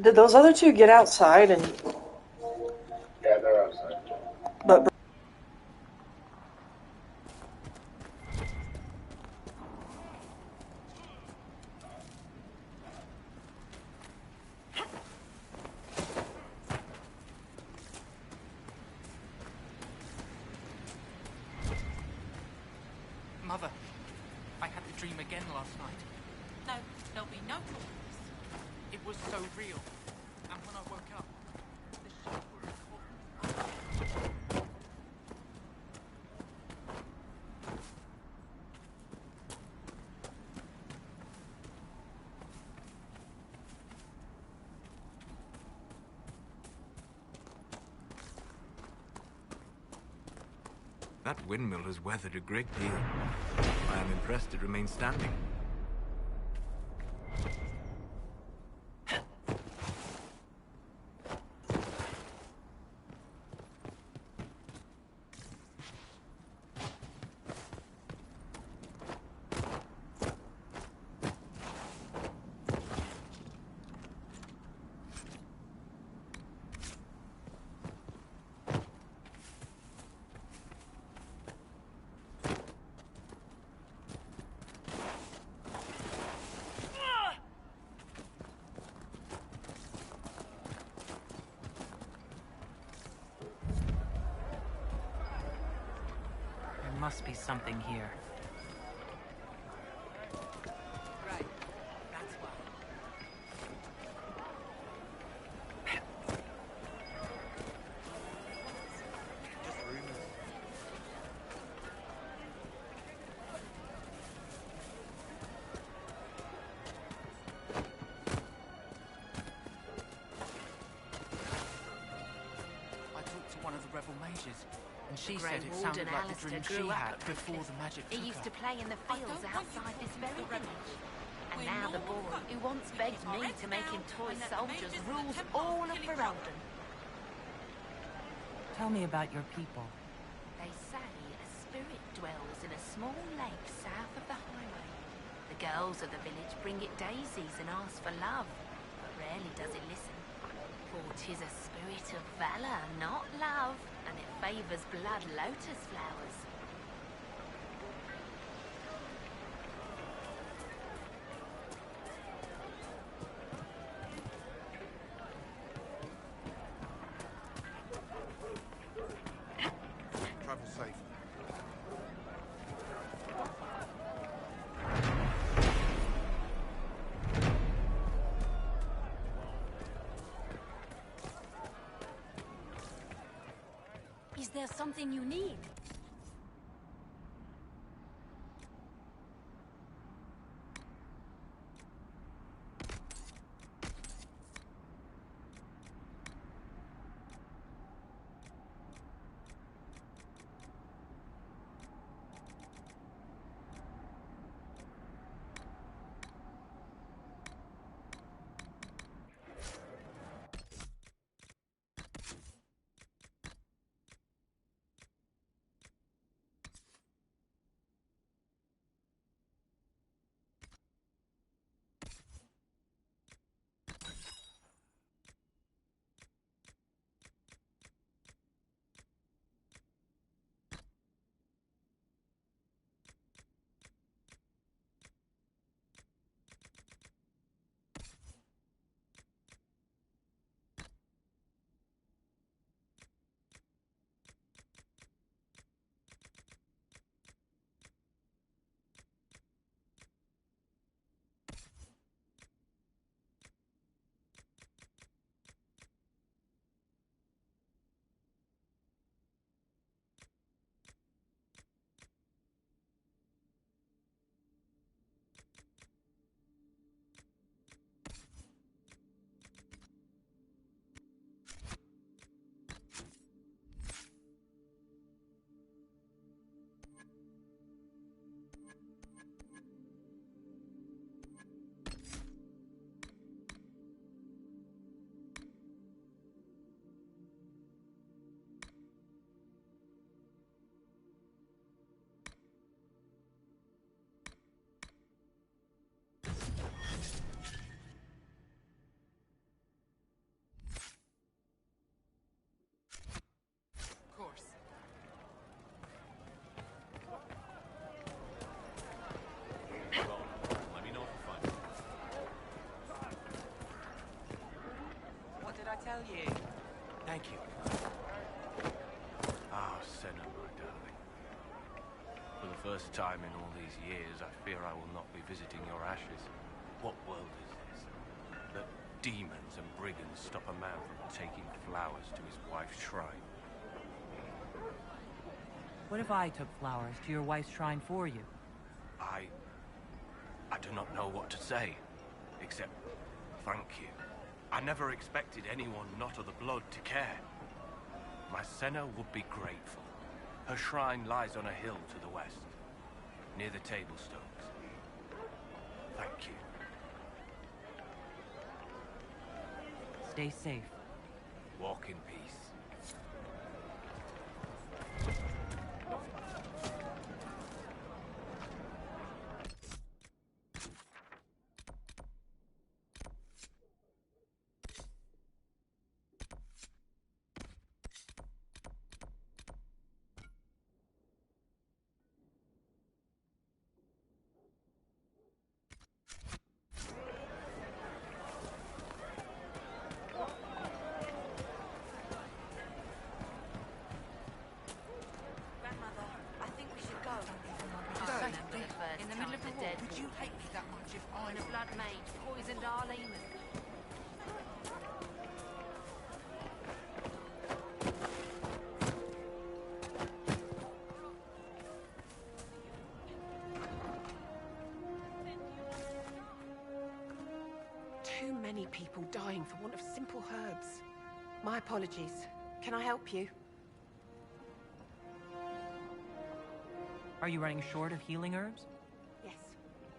Did those other two get outside and... Yeah, they're outside. But... Mother, I had the dream again last night. No, there'll be no more. It was so real. And when I woke up, the sheep were That windmill has weathered a great deal. I am impressed it remains standing. Must be something here. right. That's why. Just rumors. I talked to one of the rebel mages. And she Grey said it Warden sounded like the Alistair dream she grew up had at before Redcliffe. the magic He took used her. to play in the fields outside this very village. And now the boy who once begged me to make him toy soldiers rules all of Ferelden. Tell me about your people. They say a spirit dwells in a small lake south of the highway. The girls of the village bring it daisies and ask for love, but rarely does it listen. For 'tis a spirit of valor, not love, and it favors blood lotus flowers. Travel safe. Is there something you need? first time in all these years, I fear I will not be visiting your ashes. What world is this? That demons and brigands stop a man from taking flowers to his wife's shrine. What if I took flowers to your wife's shrine for you? I do not know what to say, except thank you. I never expected anyone not of the blood to care. My Senna would be grateful. Her shrine lies on a hill to the west, near the Tablestones. Thank you. Stay safe. Walk in peace. Grandmother, I think we should go. In the middle of the war, Would you hate me that much if I when a blood mage poisoned our Lehman? Too many people dying for want of simple herbs. My apologies. Can I help you? Are you running short of healing herbs? Yes.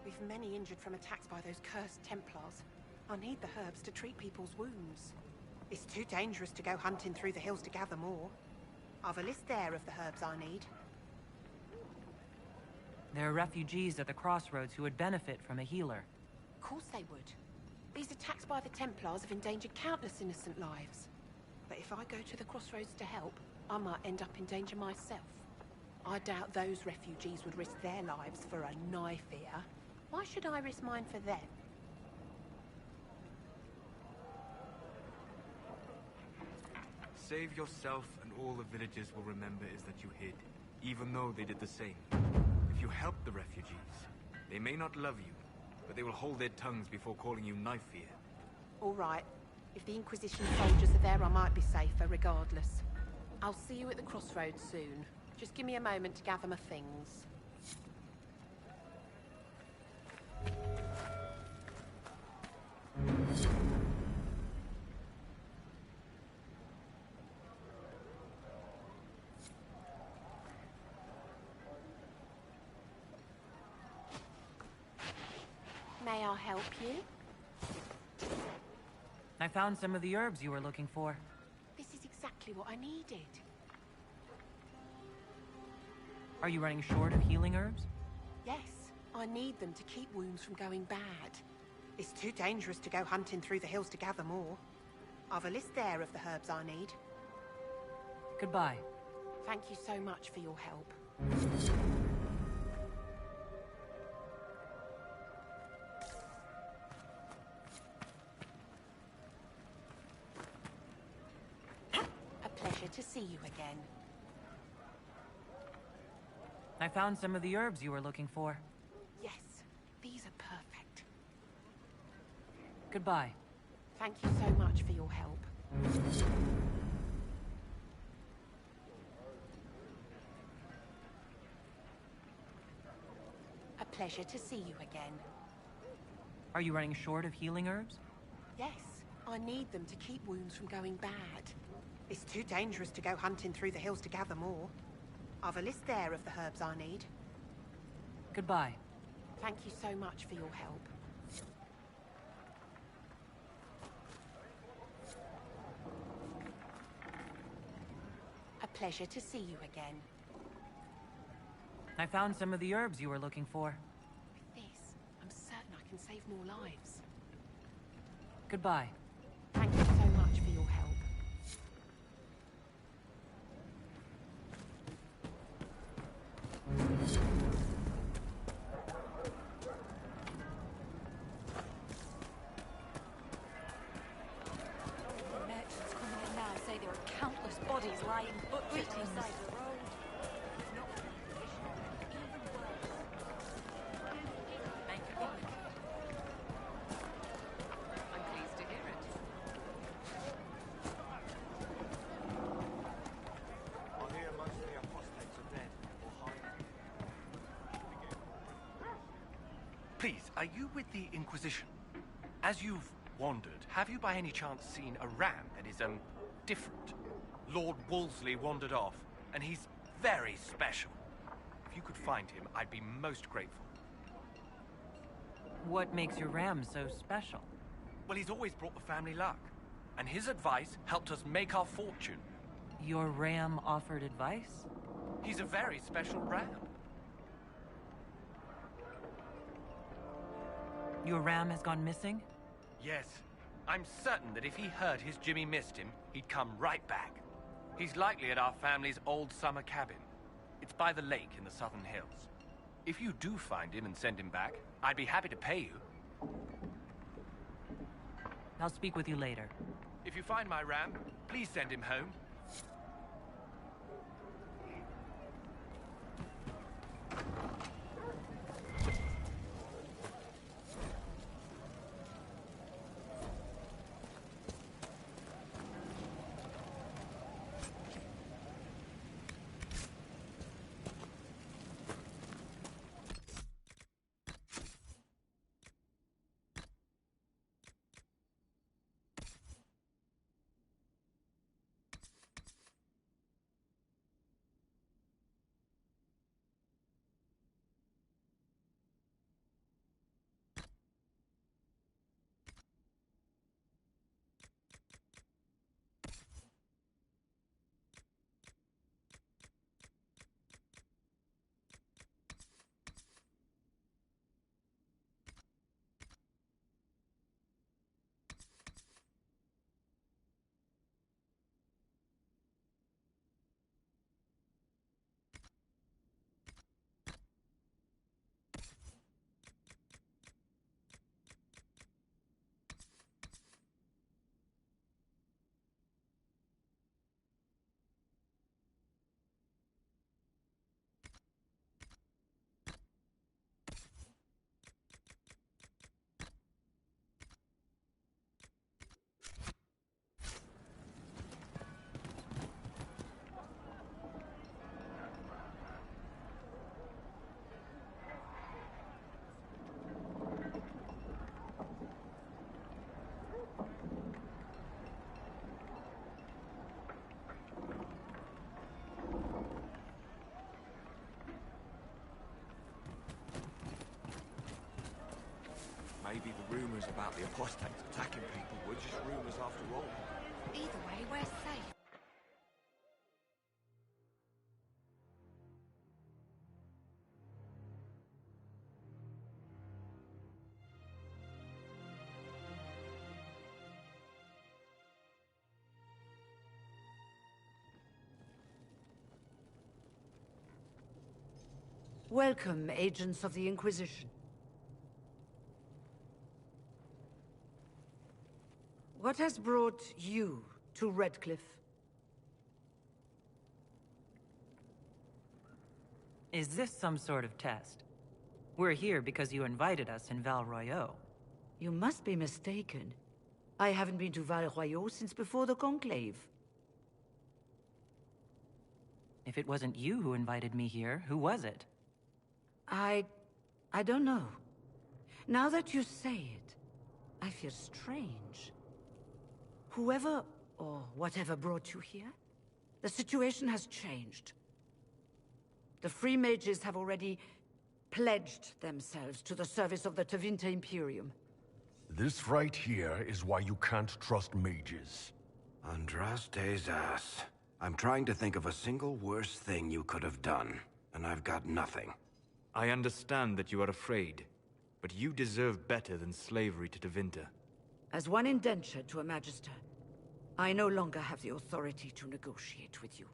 We've many injured from attacks by those cursed Templars. I need the herbs to treat people's wounds. It's too dangerous to go hunting through the hills to gather more. I've a list there of the herbs I need. There are refugees at the crossroads who would benefit from a healer. Of course they would. These attacks by the Templars have endangered countless innocent lives. But if I go to the crossroads to help, I might end up in danger myself. I doubt those refugees would risk their lives for a knife here. Why should I risk mine for them? Save yourself and all the villagers will remember is that you hid, even though they did the same. If you help the refugees, they may not love you, but they will hold their tongues before calling you knife here. All right. If the Inquisition soldiers are there, I might be safer regardless. I'll see you at the crossroads soon. Just give me a moment to gather my things. May I help you? I found some of the herbs you were looking for. This is exactly what I needed. Are you running short of healing herbs? Yes, I need them to keep wounds from going bad. It's too dangerous to go hunting through the hills to gather more. I've a list there of the herbs I need. Goodbye. Thank you so much for your help. A pleasure to see you again. I found some of the herbs you were looking for. Yes, these are perfect. Goodbye. Thank you so much for your help. A pleasure to see you again. Are you running short of healing herbs? Yes, I need them to keep wounds from going bad. It's too dangerous to go hunting through the hills to gather more. I've a list there of the herbs I need. Goodbye. Thank you so much for your help. A pleasure to see you again. I found some of the herbs you were looking for. With this, I'm certain I can save more lives. Goodbye. Thank you so much for your help. Merchants coming in now say there are countless bodies lying butchered on the side of the road. Not even worse. Please, are you with the Inquisition? As you've wandered, have you by any chance seen a ram that is, different? Lord Wolseley wandered off, and he's very special. If you could find him, I'd be most grateful. What makes your ram so special? Well, he's always brought the family luck, and his advice helped us make our fortune. Your ram offered advice? He's a very special ram. Your ram has gone missing? Yes. I'm certain that if he heard his Jimmy missed him, he'd come right back. He's likely at our family's old summer cabin. It's by the lake in the southern hills. If you do find him and send him back, I'd be happy to pay you. I'll speak with you later. If you find my ram, please send him home. Maybe the rumors about the apostates attacking people were just rumors after all. Either way, we're safe. Welcome, agents of the Inquisition. What has brought you to Redcliffe? Is this some sort of test? We're here because you invited us in Val Royeaux. You must be mistaken. I haven't been to Val Royeaux since before the Conclave. If it wasn't you who invited me here, who was it? I don't know. Now that you say it, I feel strange. Whoever or whatever brought you here, the situation has changed. The Free Mages have already pledged themselves to the service of the Tevinter Imperium. This right here is why you can't trust mages. Andraste's ass. I'm trying to think of a single worse thing you could have done, and I've got nothing. I understand that you are afraid, but you deserve better than slavery to Tevinter. As one indentured to a Magister, I no longer have the authority to negotiate with you.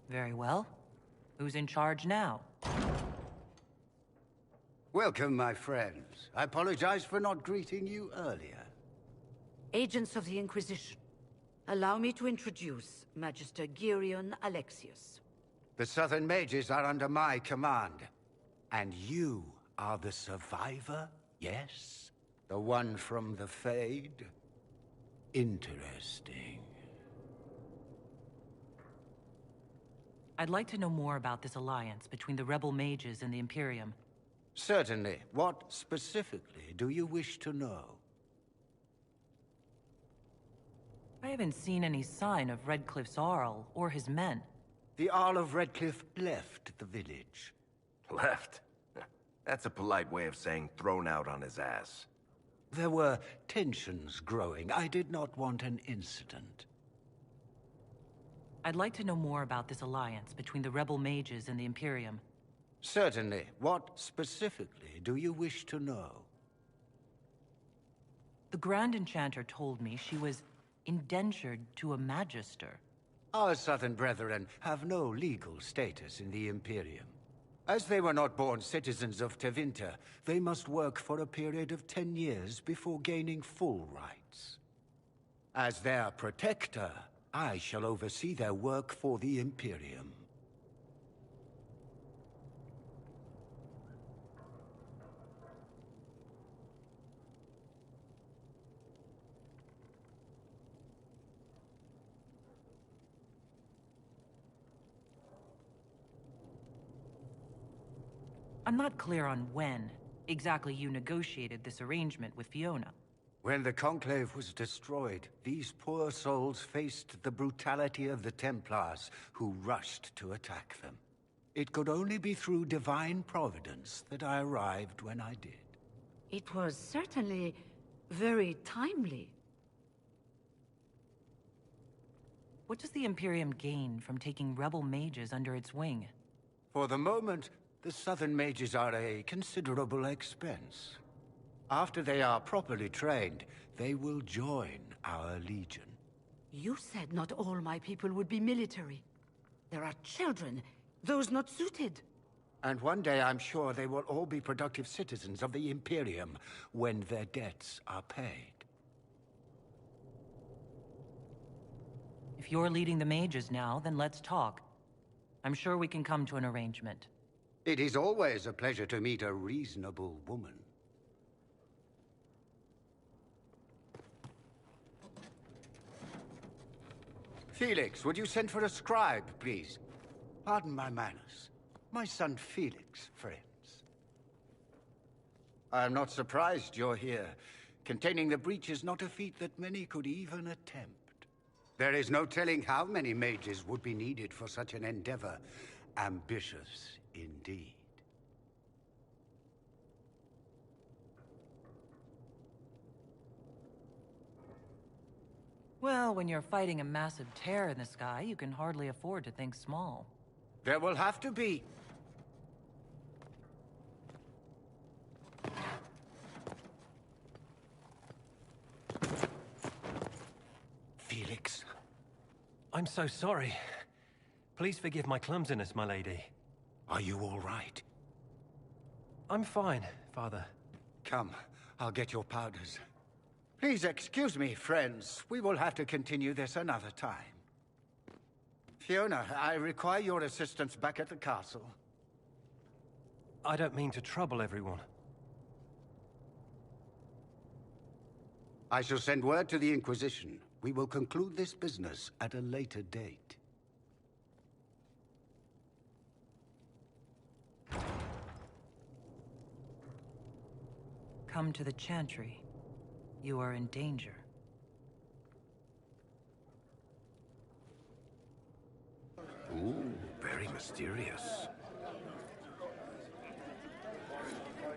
Very well. Who's in charge now? Welcome, my friends. I apologize for not greeting you earlier. Agents of the Inquisition, allow me to introduce Magister Girion Alexius. The Southern Mages are under my command. And you are the survivor, yes? The one from the Fade? Interesting. I'd like to know more about this alliance between the rebel mages and the Imperium. Certainly. What specifically do you wish to know? I haven't seen any sign of Redcliffe's Arl or his men. The Arl of Redcliffe left the village. Left? That's a polite way of saying thrown out on his ass. There were tensions growing. I did not want an incident. I'd like to know more about this alliance between the rebel mages and the Imperium. Certainly. What specifically do you wish to know? The Grand Enchanter told me she was indentured to a Magister. Our southern brethren have no legal status in the Imperium. As they were not born citizens of Tevinter, they must work for a period of 10 years before gaining full rights. As their protector, I shall oversee their work for the Imperium. I'm not clear on when exactly you negotiated this arrangement with Fiona. When the Conclave was destroyed, these poor souls faced the brutality of the Templars, who rushed to attack them. It could only be through divine providence that I arrived when I did. It was certainly very timely. What does the Imperium gain from taking rebel mages under its wing? For the moment, the Southern mages are a considerable expense. After they are properly trained, they will join our legion. You said not all my people would be military. There are children, those not suited. And one day I'm sure they will all be productive citizens of the Imperium when their debts are paid. If you're leading the mages now, then let's talk. I'm sure we can come to an arrangement. It is always a pleasure to meet a reasonable woman. Felix, would you send for a scribe, please? Pardon my manners. My son Felix, friends. I am not surprised you're here. Containing the breach is not a feat that many could even attempt. There is no telling how many mages would be needed for such an endeavor. Ambitious indeed. Well, when you're fighting a massive tear in the sky, you can hardly afford to think small. There will have to be. Felix. I'm so sorry. Please forgive my clumsiness, my lady. Are you all right? I'm fine, Father. Come, I'll get your powders. Please excuse me, friends. We will have to continue this another time. Fiona, I require your assistance back at the castle. I don't mean to trouble everyone. I shall send word to the Inquisition. We will conclude this business at a later date. Come to the Chantry. You are in danger. Ooh, very mysterious.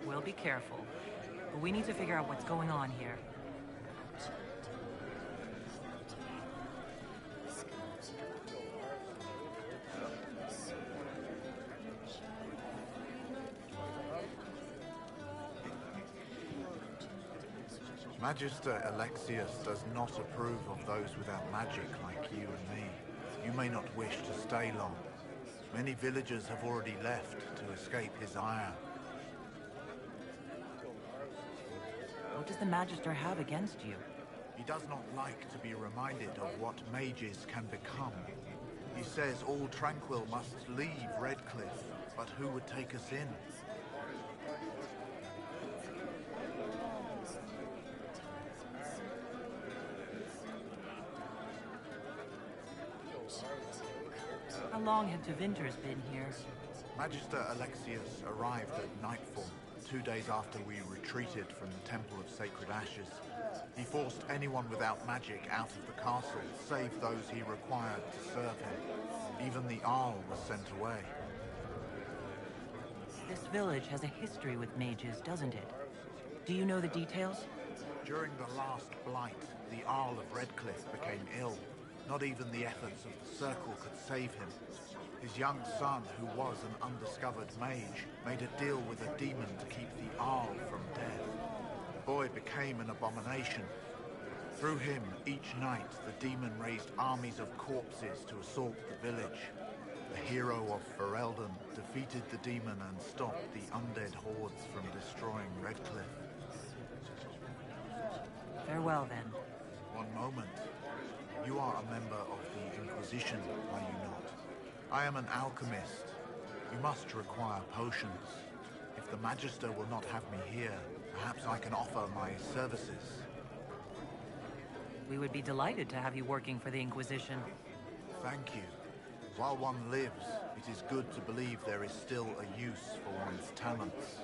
Well, be careful. But we need to figure out what's going on here. Magister Alexius does not approve of those without magic like you and me. You may not wish to stay long. Many villagers have already left to escape his ire. What does the Magister have against you? He does not like to be reminded of what mages can become. He says all Tranquil must leave Redcliffe, but who would take us in? How long have Devinters been here? Magister Alexius arrived at nightfall, 2 days after we retreated from the Temple of Sacred Ashes. He forced anyone without magic out of the castle, save those he required to serve him. Even the Arl was sent away. This village has a history with mages, doesn't it? Do you know the details? During the last blight, the Arl of Redcliffe became ill. Not even the efforts of the Circle could save him. His young son, who was an undiscovered mage, made a deal with a demon to keep the Arl from death. The boy became an abomination. Through him, each night, the demon raised armies of corpses to assault the village. The hero of Ferelden defeated the demon and stopped the undead hordes from destroying Redcliffe. Farewell, then. One moment. You are a member of the Inquisition, are you not? I am an alchemist. You must require potions. If the Magister will not have me here, perhaps I can offer my services. We would be delighted to have you working for the Inquisition. Thank you. While one lives, it is good to believe there is still a use for one's talents.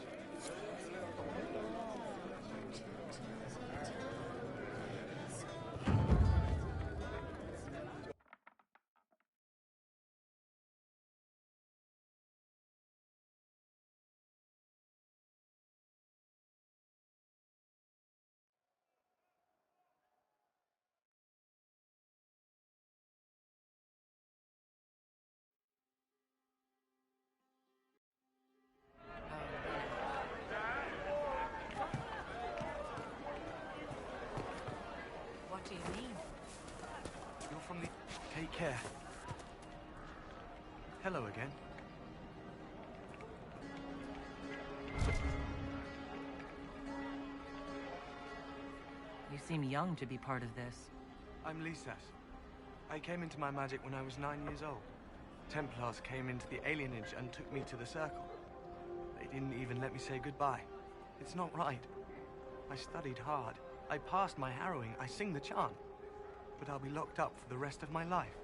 What do you mean? You're from the... Take care. Hello again. You seem young to be part of this. I'm Lisas. I came into my magic when I was 9 years old. Templars came into the alienage and took me to the Circle. They didn't even let me say goodbye. It's not right. I studied hard. I passed my harrowing. I sing the chant. But I'll be locked up for the rest of my life.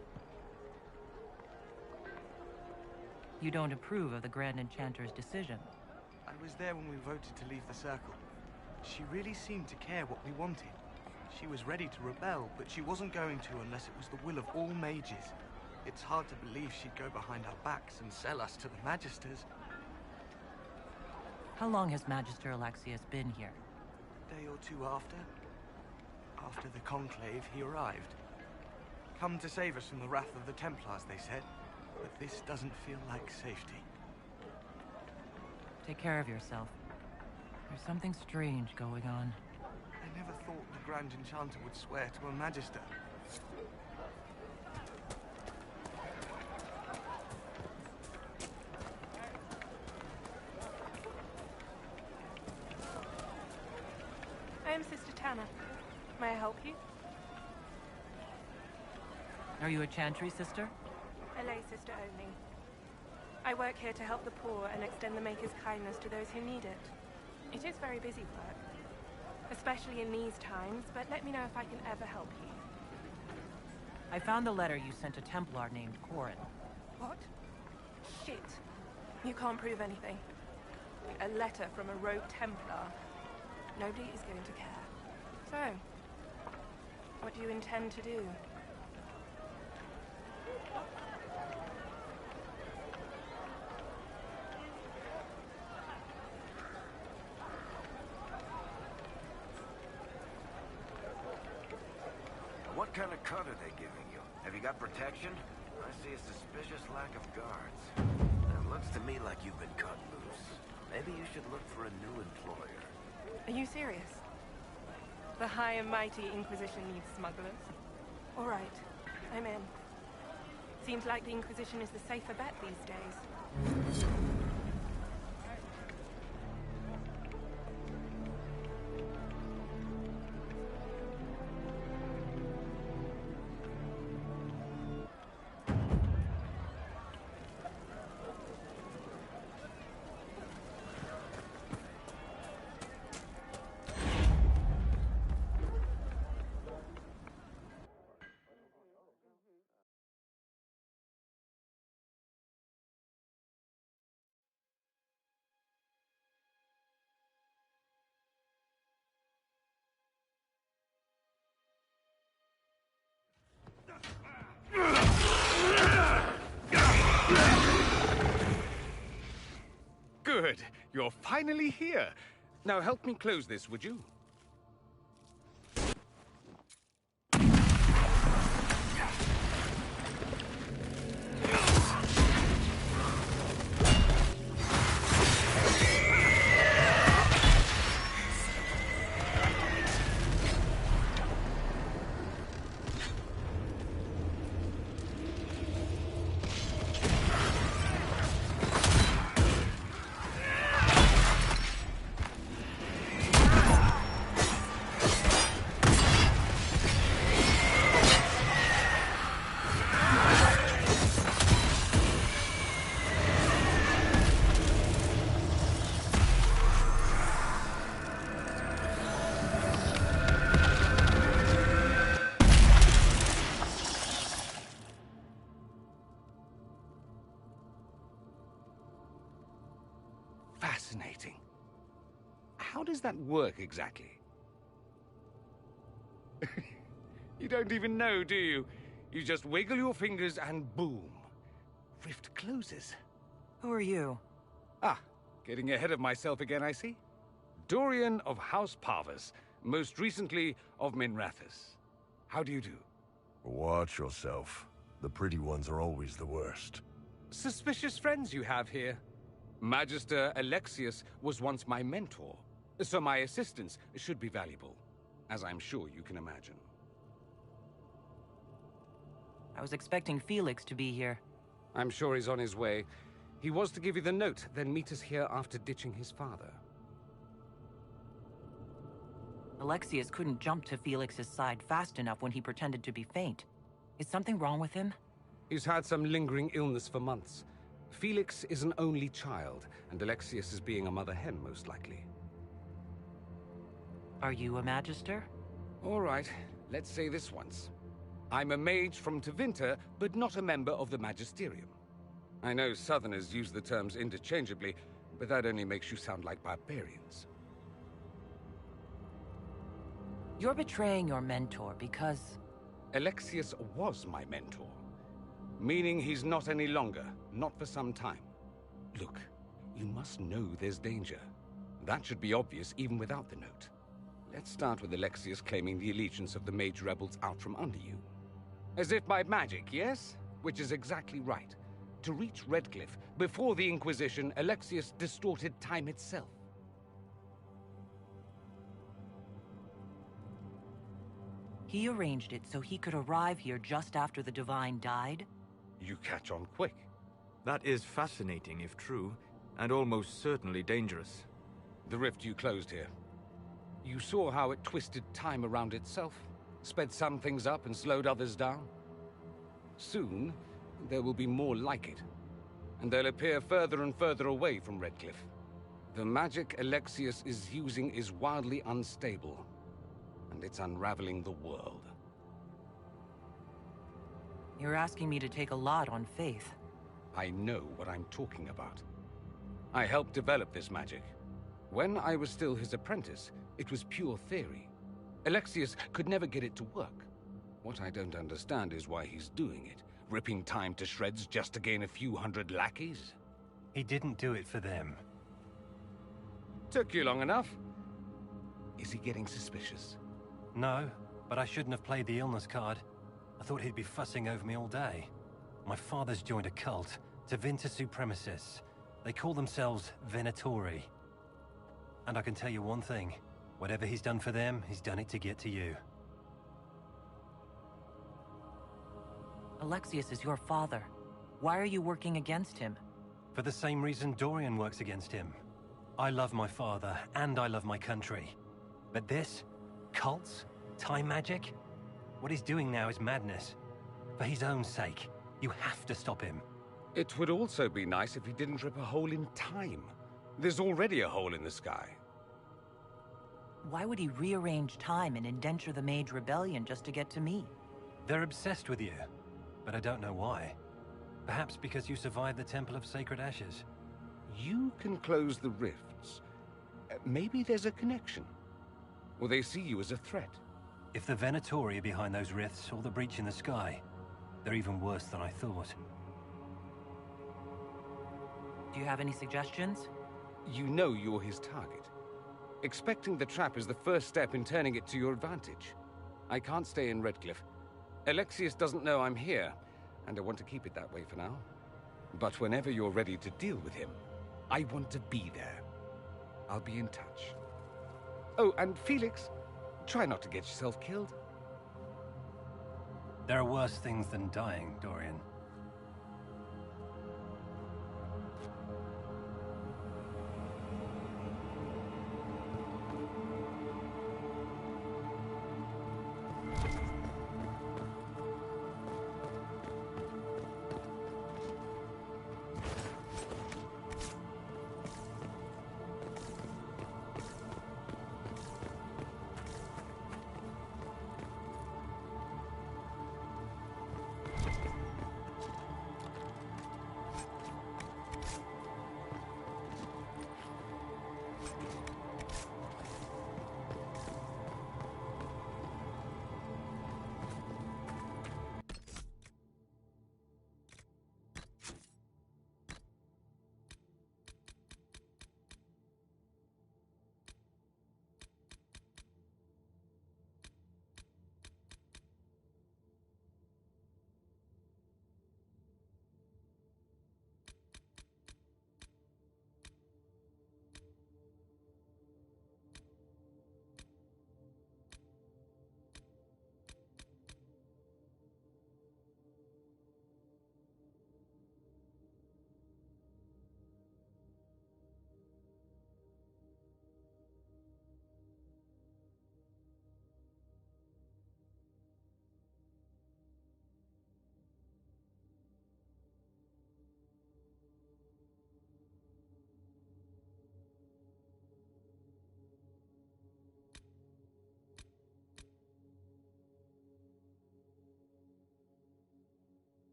You don't approve of the Grand Enchanter's decision. I was there when we voted to leave the Circle. She really seemed to care what we wanted. She was ready to rebel, but she wasn't going to unless it was the will of all mages. It's hard to believe she'd go behind our backs and sell us to the Magisters. How long has Magister Alexius been here? A day or two after. After the Conclave, he arrived. Come to save us from the wrath of the Templars, they said. But this doesn't feel like safety. Take care of yourself. There's something strange going on. I never thought the Grand Enchanter would swear to a Magister. I am Sister Tanner. May I help you? Are you a Chantry sister? A lay sister only. I work here to help the poor and extend the Maker's kindness to those who need it. It is very busy work, especially in these times, but let me know if I can ever help you. I found the letter you sent a Templar named Corin. What? Shit. You can't prove anything. A letter from a rogue Templar. Nobody is going to care. So, what do you intend to do? What kind of cut are they giving you? Have you got protection? I see a suspicious lack of guards. It looks to me like you've been cut loose. Maybe you should look for a new employer. Are you serious? The high and mighty Inquisition needs smugglers? All right, I'm in. Seems like the Inquisition is the safer bet these days. Good. You're finally here. Now help me close this, would you? Fascinating. How does that work exactly? You don't even know, do you? You just wiggle your fingers and boom. Rift closes. Who are you? Ah, getting ahead of myself again, I see. Dorian of House Parvus, most recently of Minrathous. How do you do? Watch yourself. The pretty ones are always the worst. Suspicious friends you have here. Magister Alexius was once my mentor, so my assistance should be valuable, as I'm sure you can imagine. I was expecting Felix to be here. I'm sure he's on his way. He was to give you the note, then meet us here after ditching his father. Alexius couldn't jump to Felix's side fast enough when he pretended to be faint. Is something wrong with him? He's had some lingering illness for months. Felix is an only child, and Alexius is being a mother hen, most likely. Are you a magister? All right, let's say this once. I'm a mage from Tevinter, but not a member of the Magisterium. I know Southerners use the terms interchangeably, but that only makes you sound like barbarians. You're betraying your mentor because... Alexius was my mentor. Meaning he's not any longer, not for some time. Look, you must know there's danger. That should be obvious even without the note. Let's start with Alexius claiming the allegiance of the mage rebels out from under you. As if by magic, yes? Which is exactly right. To reach Redcliffe, before the Inquisition, Alexius distorted time itself. He arranged it so he could arrive here just after the Divine died? You catch on quick. That is fascinating if true, and almost certainly dangerous. The rift you closed here. You saw how it twisted time around itself, sped some things up and slowed others down. Soon, there will be more like it, and they'll appear further and further away from Redcliffe. The magic Alexius is using is wildly unstable, and it's unraveling the world. You're asking me to take a lot on faith. I know what I'm talking about. I helped develop this magic. When I was still his apprentice, it was pure theory. Alexius could never get it to work. What I don't understand is why he's doing it, ripping time to shreds just to gain a few hundred lackeys. He didn't do it for them. Took you long enough. Is he getting suspicious? No, but I shouldn't have played the illness card. I thought he'd be fussing over me all day. My father's joined a cult, Tevinter Supremacists. They call themselves Venatori. And I can tell you one thing. Whatever he's done for them, he's done it to get to you. Alexius is your father. Why are you working against him? For the same reason Dorian works against him. I love my father, and I love my country. But this? Cults? Time magic? What he's doing now is madness. For his own sake, you have to stop him. It would also be nice if he didn't rip a hole in time. There's already a hole in the sky. Why would he rearrange time and indenture the Mage Rebellion just to get to me? They're obsessed with you, but I don't know why. Perhaps because you survived the Temple of Sacred Ashes. You can close the rifts. Maybe there's a connection. Or they see you as a threat. If the Venatori are behind those rifts or the breach in the sky, they're even worse than I thought. Do you have any suggestions? you know you're his target. Expecting the trap is the first step in turning it to your advantage. I can't stay in Redcliffe. Alexius doesn't know I'm here, and I want to keep it that way for now. But whenever you're ready to deal with him, I want to be there. I'll be in touch. Oh, and Felix, try not to get yourself killed. There are worse things than dying, Dorian.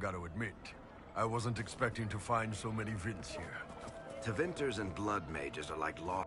Gotta admit, I wasn't expecting to find so many Vints here. Tevinters and blood mages are like law.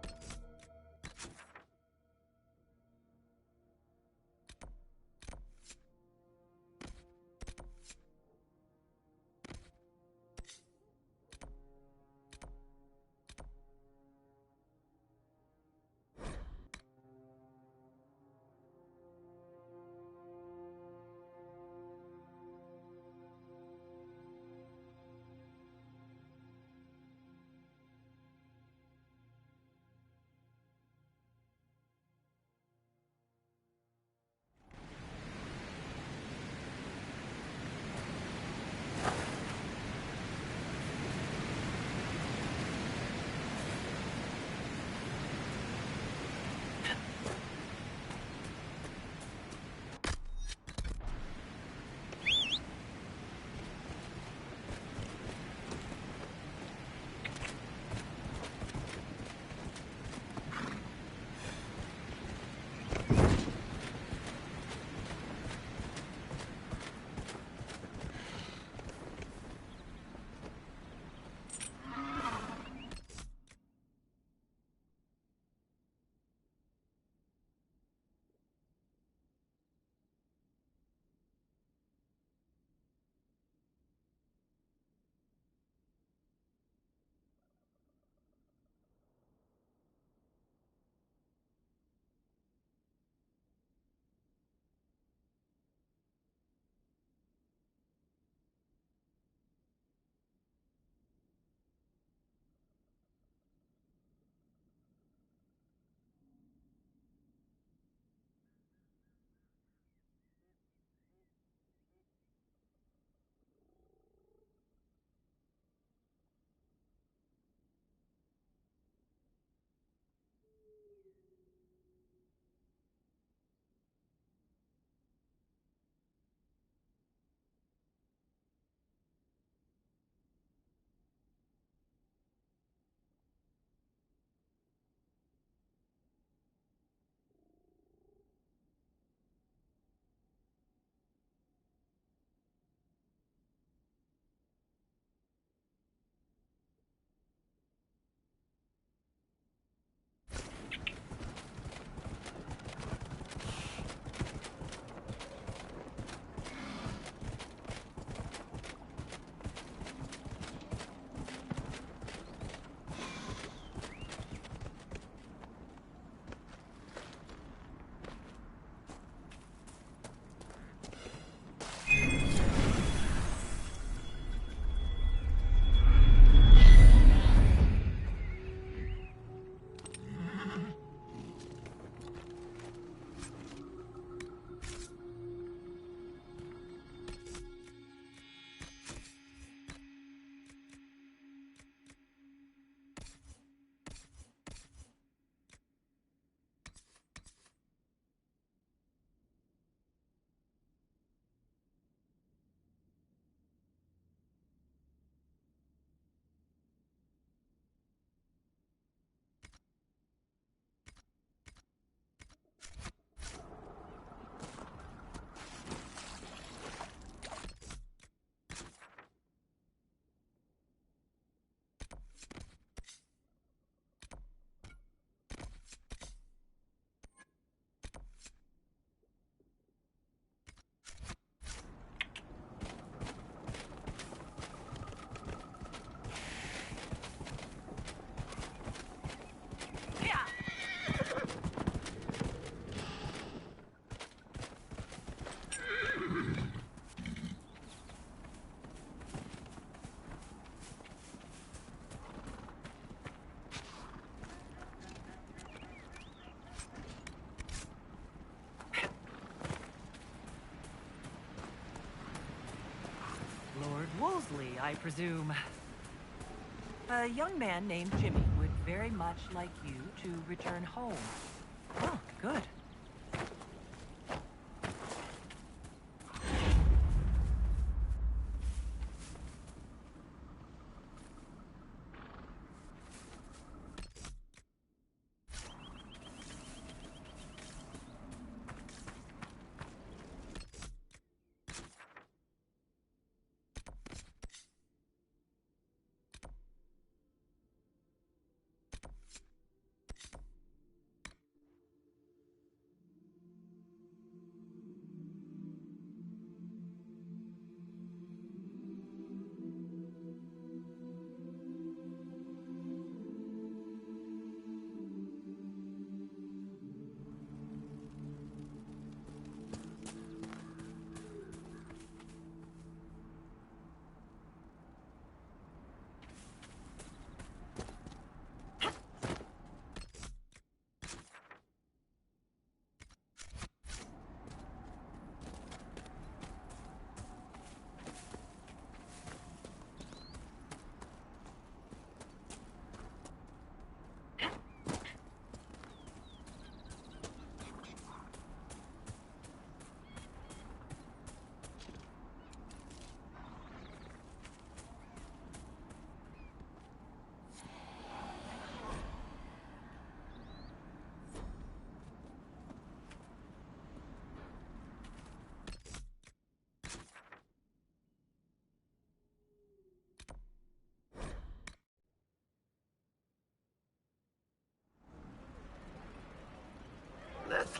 Wolseley, I presume. A young man named Jimmy would very much like you to return home. Oh, good.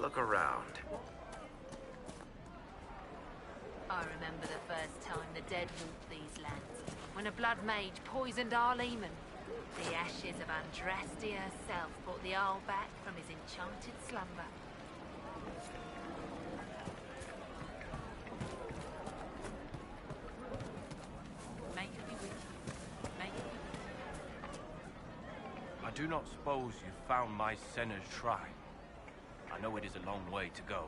look around. I remember the first time the dead walked these lands, when a blood mage poisoned our leman. The ashes of Dreissea herself brought the Arl back from his enchanted slumber. May it be with you. May it be with you. I do not suppose you found my Senna's shrine. I know it is a long way to go.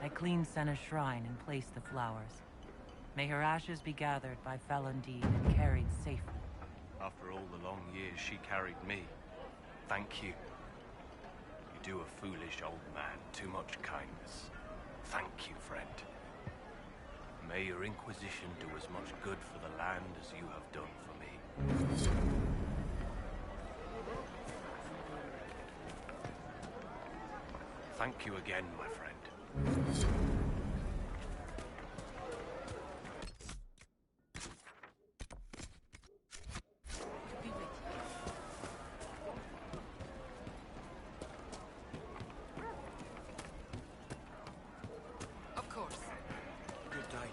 I cleaned Senna's shrine and placed the flowers. May her ashes be gathered by Felondeed and carried safely. After all the long years she carried me, thank you. You do a foolish old man too much kindness. Thank you, friend. May your Inquisition do as much good for the land as you have done for me. Thank you again, my friend. Be with you. Of course. Good day.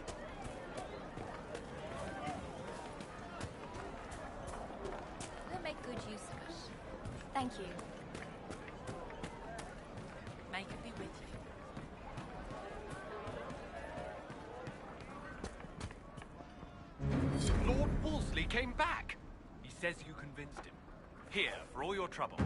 We'll make good use of it. Thank you. May it be with you. Lord Wolseley came back! He says you convinced him. Here, for all your trouble.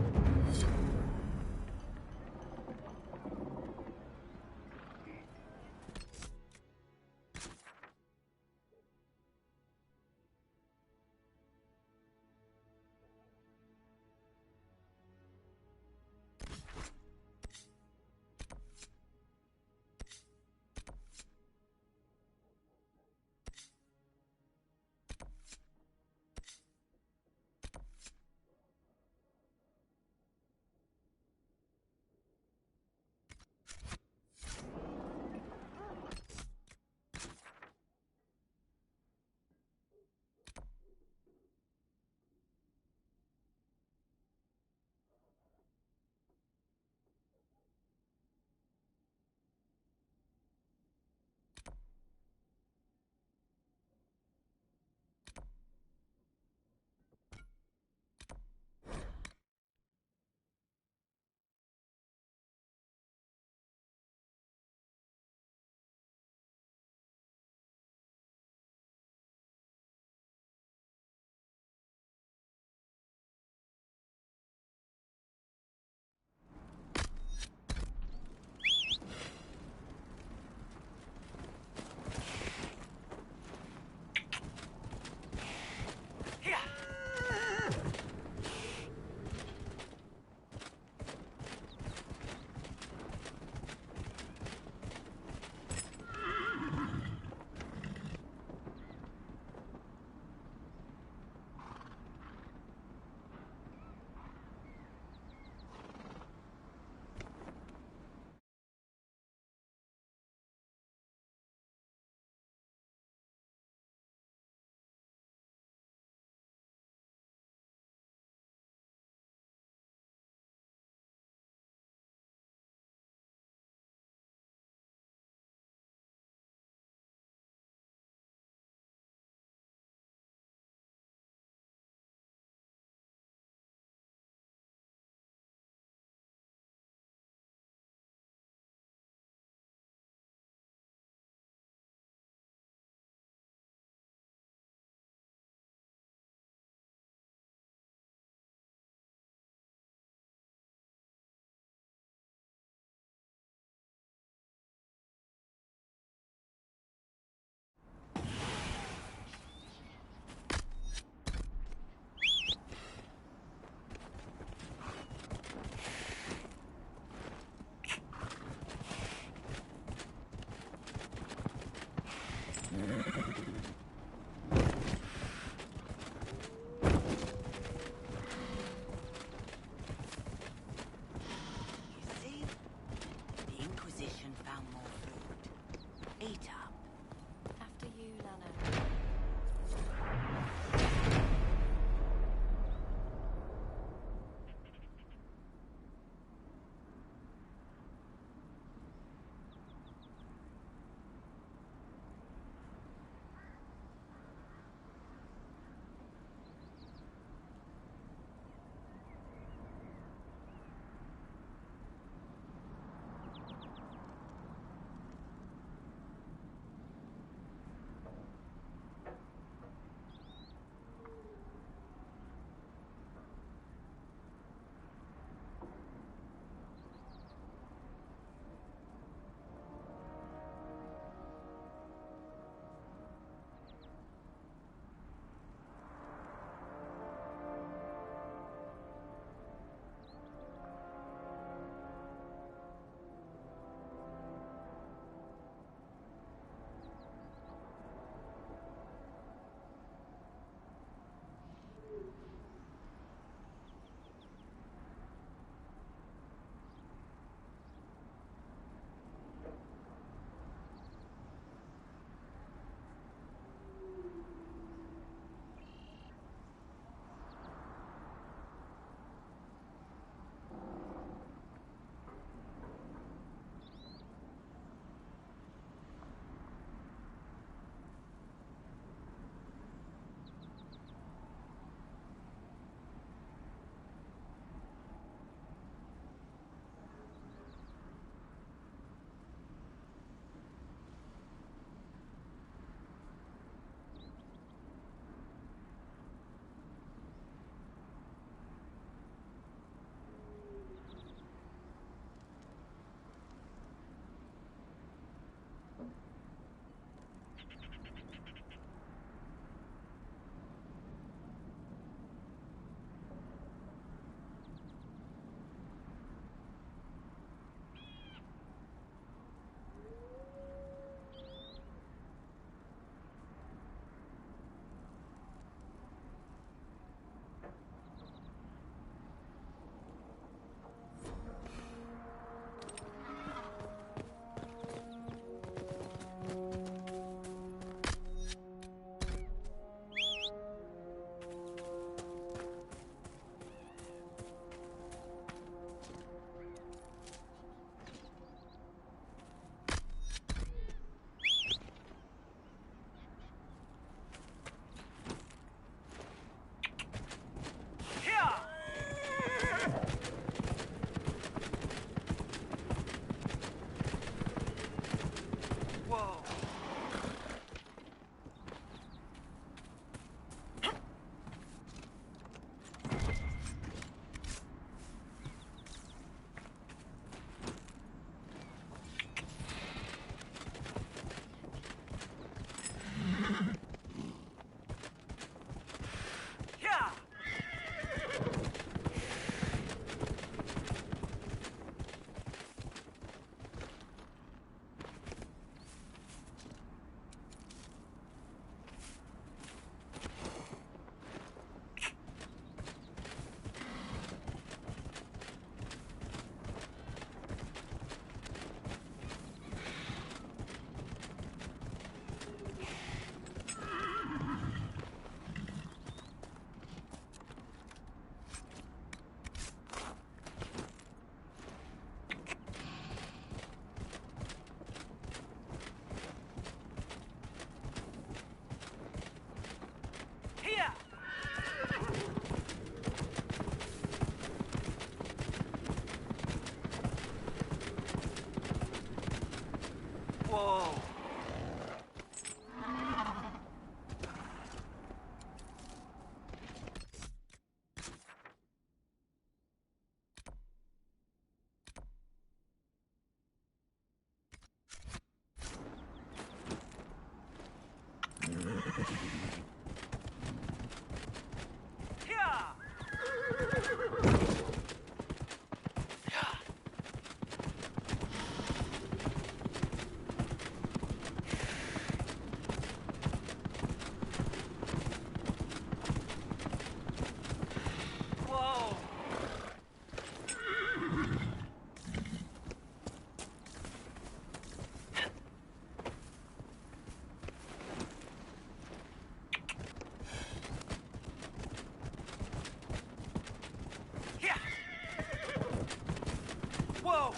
Whoa!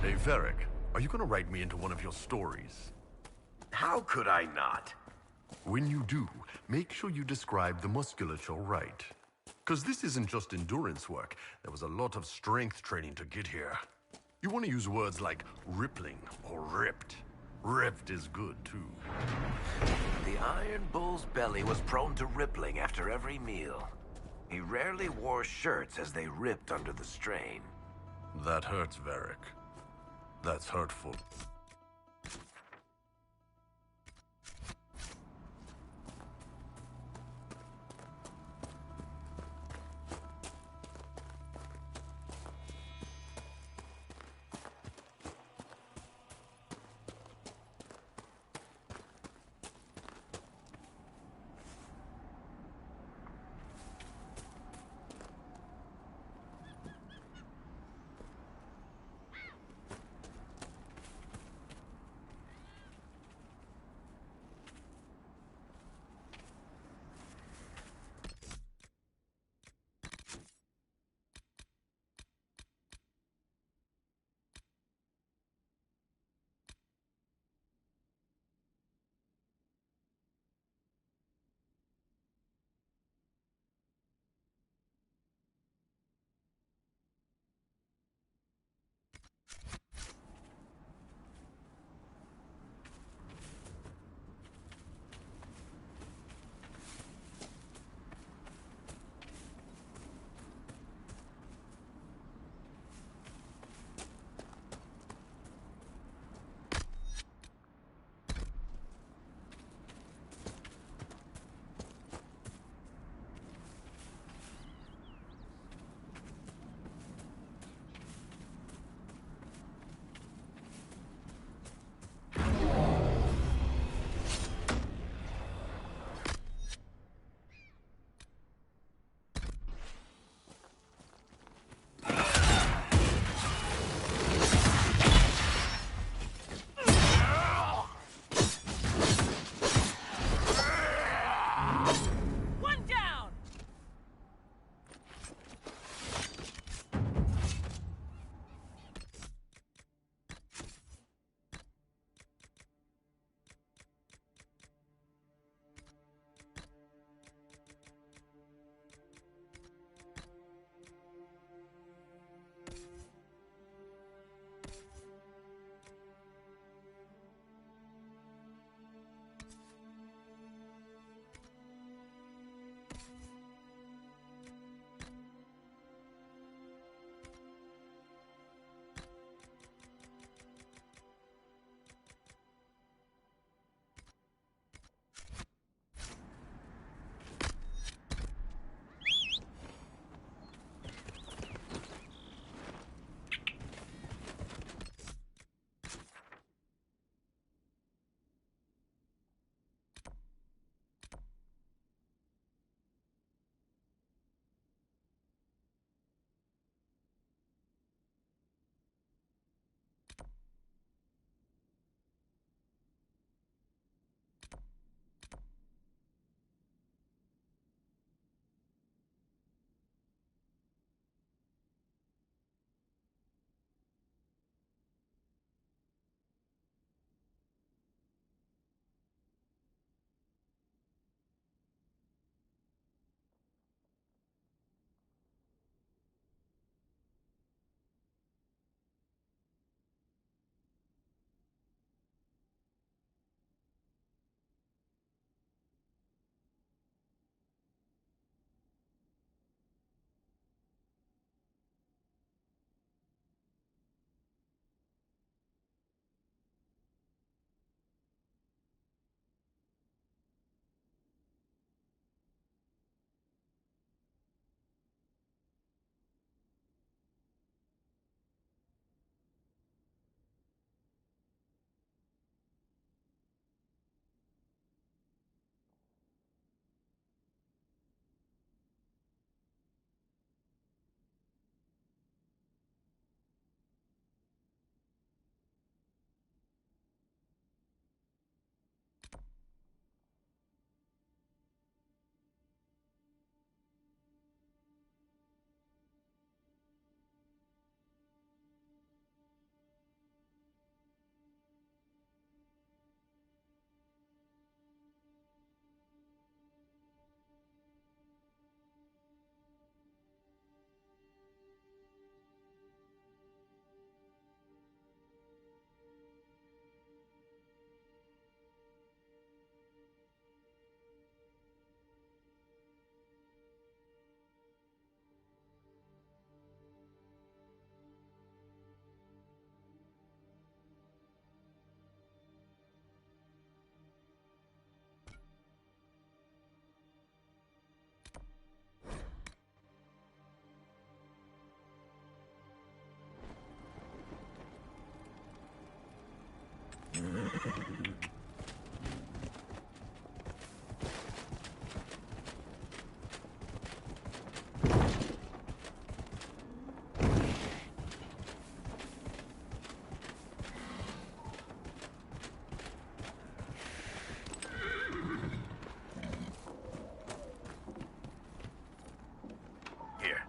Hey, Varric, are you gonna write me into one of your stories? How could I not? When you do, make sure you describe the musculature right. Because this isn't just endurance work. There was a lot of strength training to get here. You want to use words like rippling or ripped. Ripped is good, too. The Iron Bull's belly was prone to rippling after every meal. He rarely wore shirts as they ripped under the strain. That hurts, Varric. That's hurtful. Here,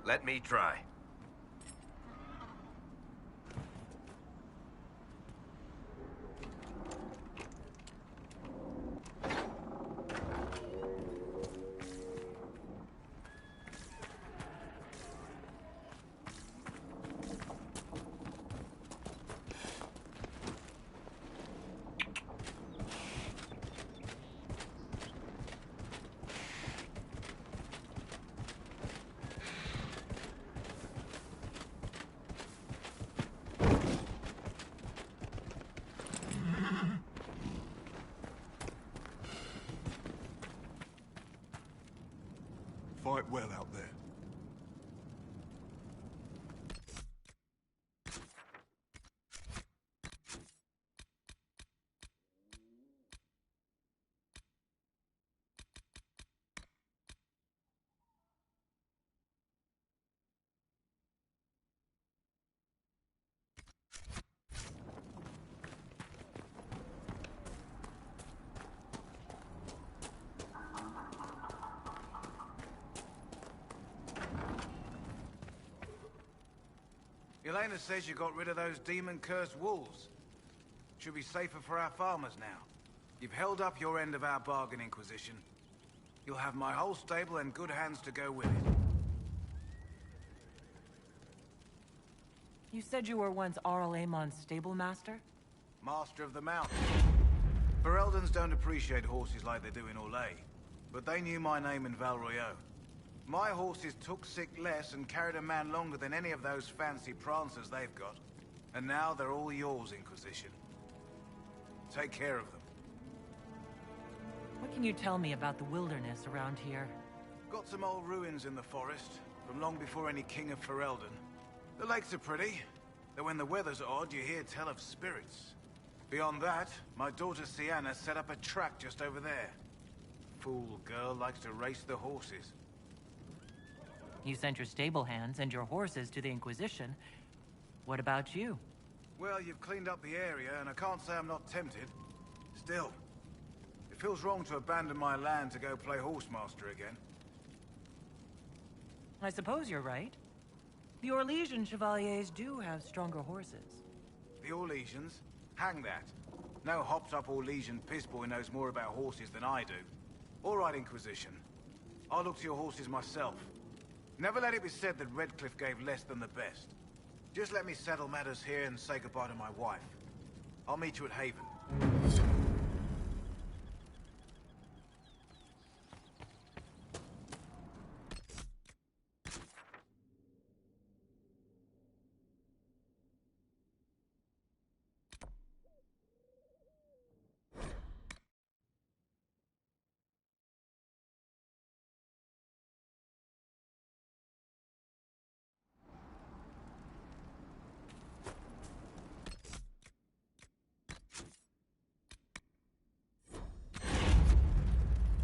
let me try. Fight well out there. Elena says you got rid of those demon-cursed wolves. Should be safer for our farmers now. You've held up your end of our bargain, Inquisition. You'll have my whole stable and good hands to go with it. You said you were once Arl Amon's stable master? Master of the Mountain. Fereldans don't appreciate horses like they do in Orlais, but they knew my name in Val Royeaux. My horses took sick less and carried a man longer than any of those fancy prancers they've got. And now they're all yours, Inquisition. Take care of them. What can you tell me about the wilderness around here? Got some old ruins in the forest, from long before any king of Ferelden. The lakes are pretty, though when the weather's odd, you hear tell of spirits. Beyond that, my daughter Sienna set up a track just over there. Fool girl likes to race the horses. You sent your stable hands and your horses to the Inquisition. What about you? Well, you've cleaned up the area, and I can't say I'm not tempted. Still, it feels wrong to abandon my land to go play horsemaster again. I suppose you're right. The Orlesian chevaliers do have stronger horses. The Orlesians? Hang that. No hopped-up Orlesian pissboy knows more about horses than I do. All right, Inquisition. I'll look to your horses myself. Never let it be said that Redcliffe gave less than the best. Just let me settle matters here and say goodbye to my wife. I'll meet you at Haven.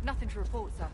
Nothing to report, sir.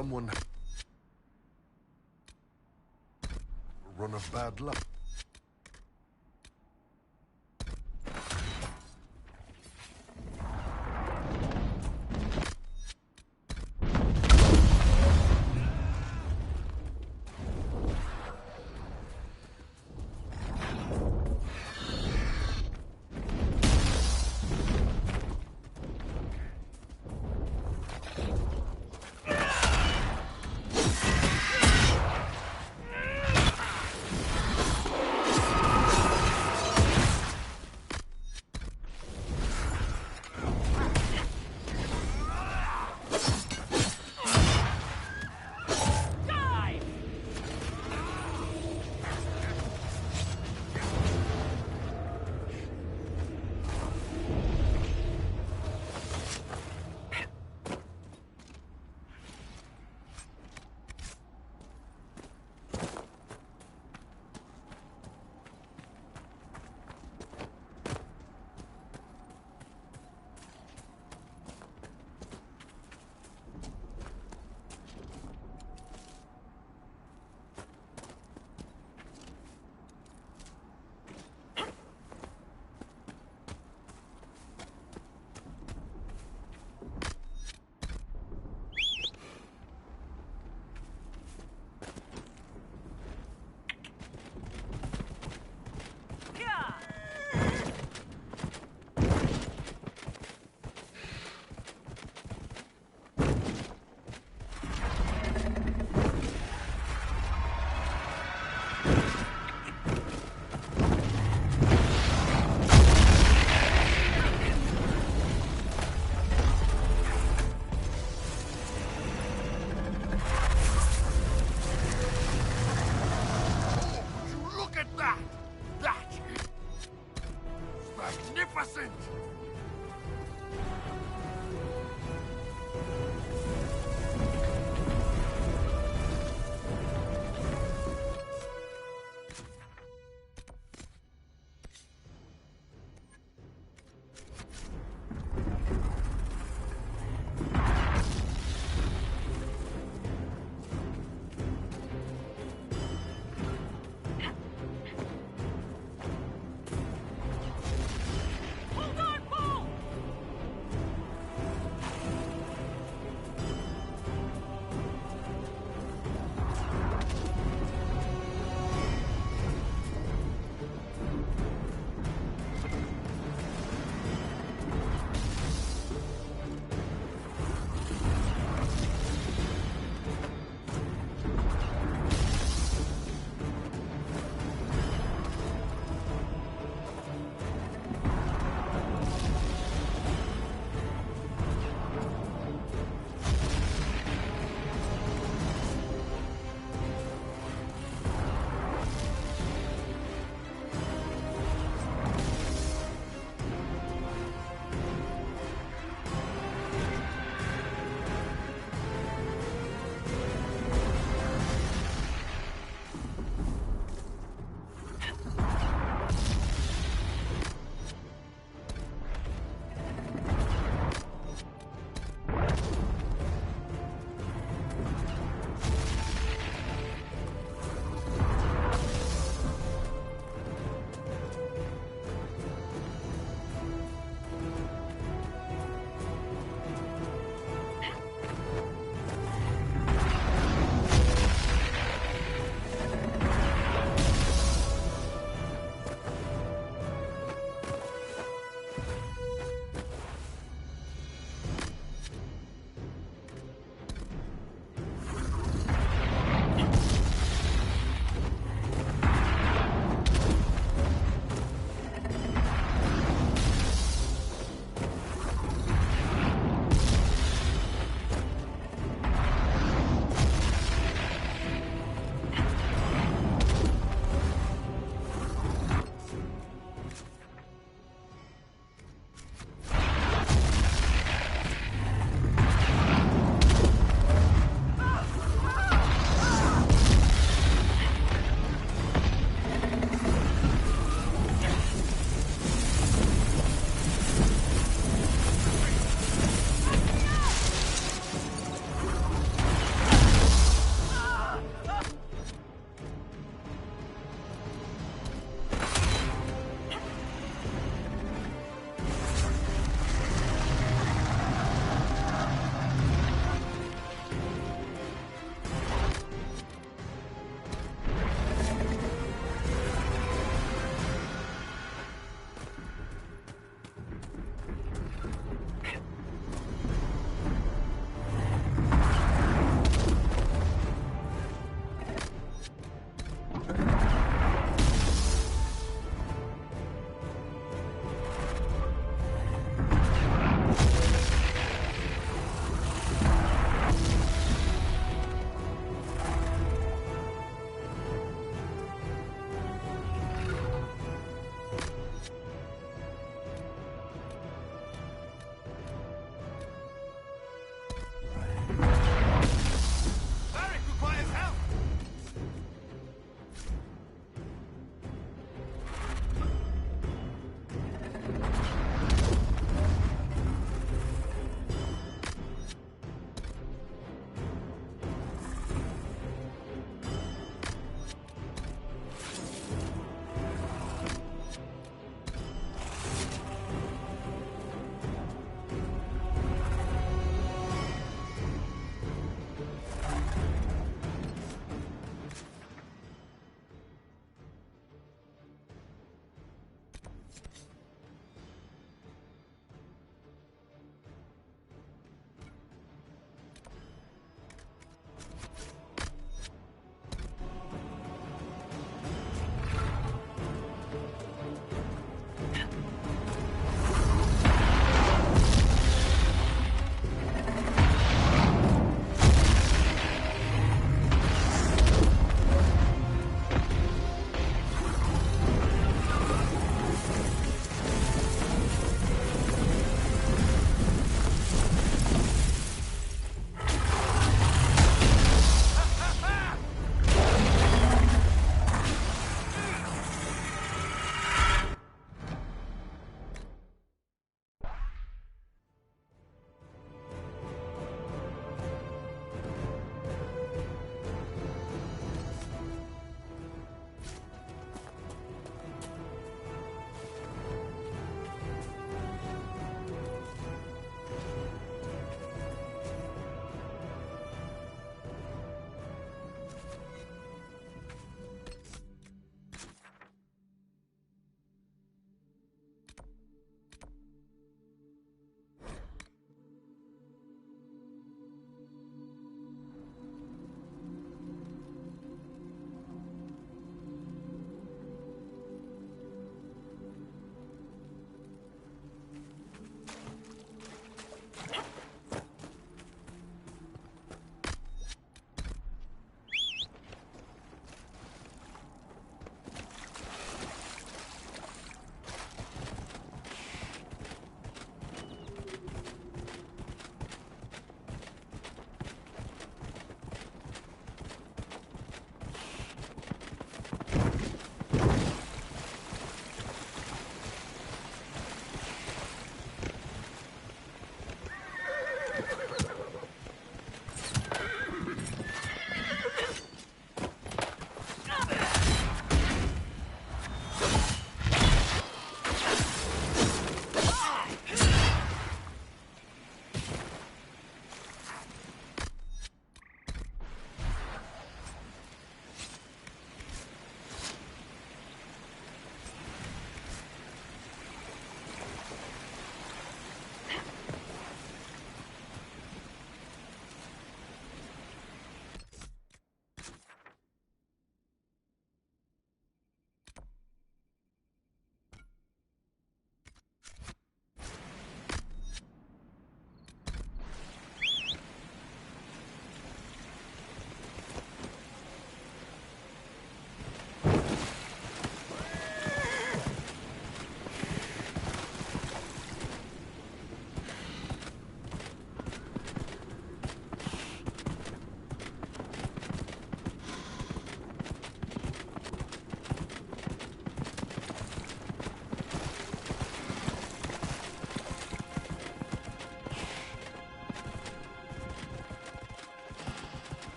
someone run of bad luck.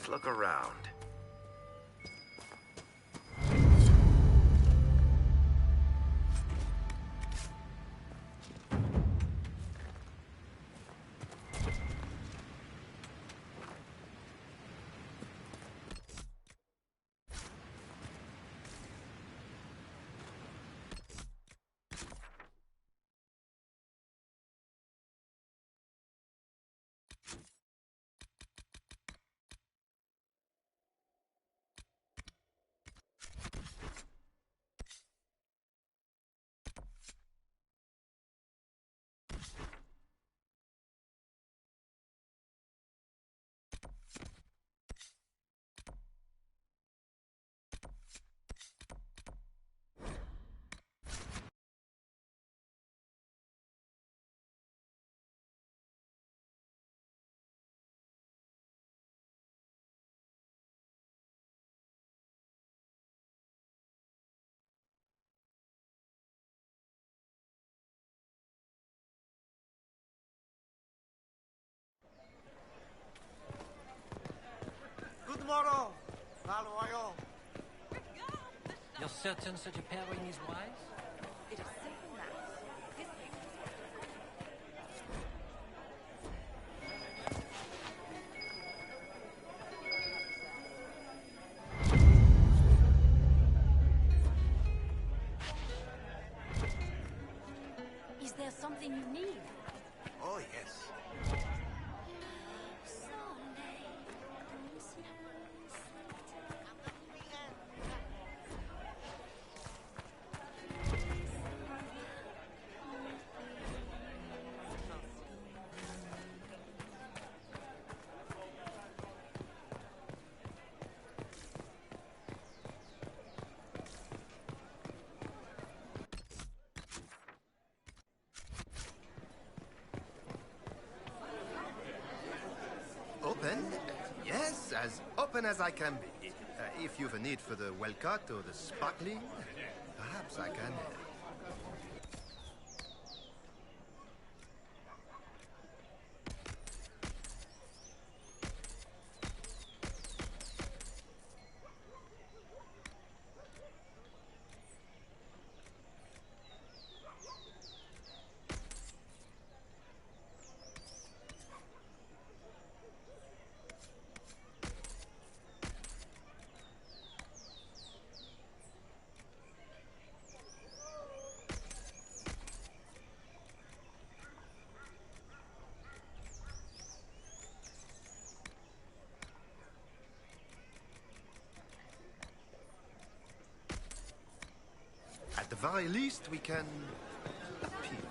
Let's look around. Good morrow. How are you? You're certain such a pairing is wise? It is simple maths. This thing Is there something you need? Oh, yes. Open? Yes, as open as I can be. If you've a need for the well-cut or the sparkling, perhaps I can help. At the very least, we can appeal.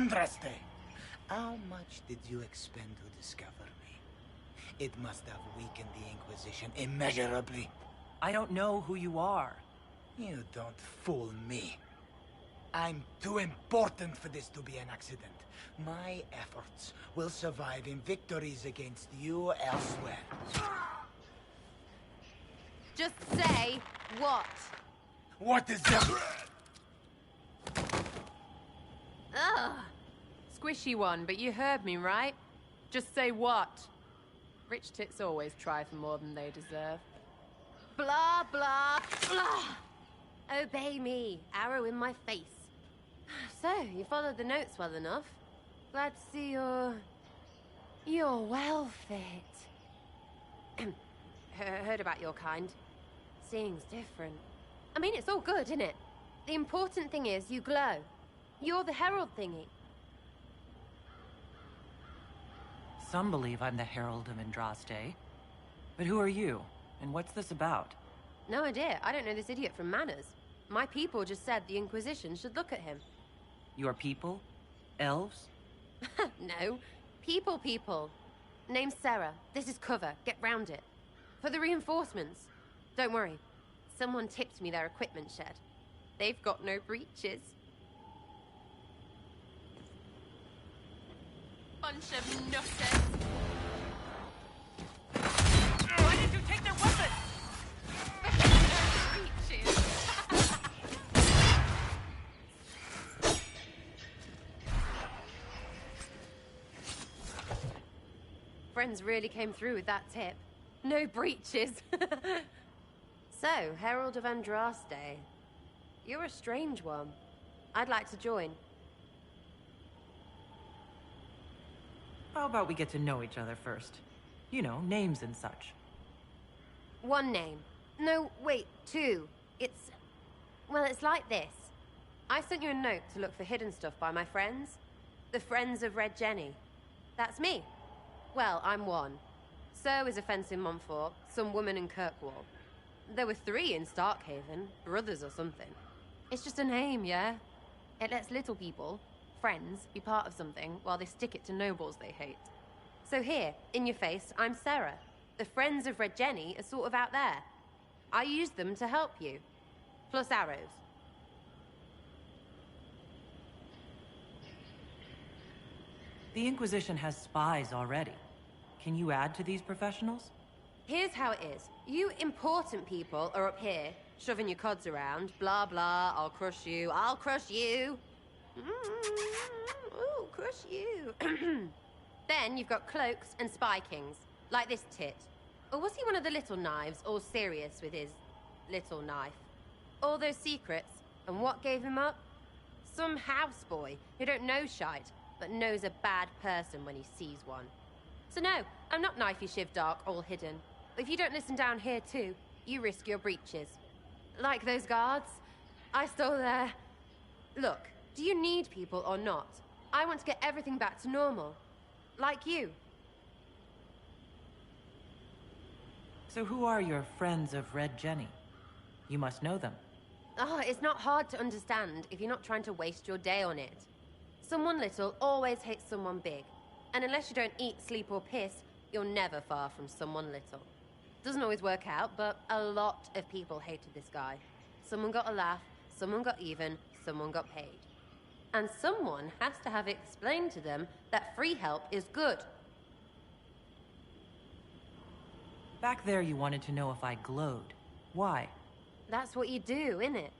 Andraste, how much did you expend to discover me? It must have weakened the Inquisition immeasurably. I don't know who you are. You don't fool me. I'm too important for this to be an accident. My efforts will survive in victories against you elsewhere. Just say what? What is that? Ugh. Squishy one, but you heard me, right? Just say what? Rich tits always try for more than they deserve. Blah, blah, blah. Obey me. Arrow in my face. So, you followed the notes well enough. Glad to see you're well fit. Heard about your kind. Seeing's different. I mean, it's all good, isn't it? The important thing is you glow. You're the herald thingy. Some believe I'm the Herald of Andraste. But who are you? And what's this about? No idea. I don't know this idiot from Manners. My people just said the Inquisition should look at him. Your people? Elves? No. People. Name's Sarah. This is cover. Get round it. For the reinforcements. Don't worry. Someone tipped me their equipment shed. They've got no breaches. Bunch of nutters. Why did you take their weapons? Breaches. Friends really came through with that tip. No breaches. So, Herald of Andraste. You're a strange one. I'd like to join. How about we get to know each other first? You know, names and such. One name. No, wait, two. Well, it's like this. I sent you a note to look for hidden stuff by my friends. The Friends of Red Jenny. That's me. Well, I'm one. So is a fence in Montfort, some woman in Kirkwall. There were 3 in Starkhaven, brothers or something. It's just a name, yeah? It lets little people, friends, be part of something while they stick it to nobles they hate. So here, in your face, I'm Sarah. The Friends of Red Jenny are sort of out there. I use them to help you. Plus arrows. The Inquisition has spies already. Can you add to these professionals? Here's how it is. You important people are up here, shoving your cods around. Blah, blah, I'll crush you. Ooh, crush you. Then you've got cloaks and spy kings, like this tit. Or was he one of the little knives, all serious with his little knife? All those secrets, and what gave him up? Some houseboy who don't know shite, but knows a bad person when he sees one. So no, I'm not knifey shiv dark, all hidden. If you don't listen down here too, you risk your breeches. Like those guards, I stole their... Look, do you need people or not? I want to get everything back to normal. Like you. So who are your Friends of Red Jenny? You must know them. Oh, it's not hard to understand if you're not trying to waste your day on it. Someone little always hates someone big. And unless you don't eat, sleep, or piss, you're never far from someone little. Doesn't always work out, but a lot of people hated this guy. Someone got a laugh, someone got even, someone got paid. And someone has to have explained to them that free help is good. Back there you wanted to know if I glowed. Why? That's what you do, innit?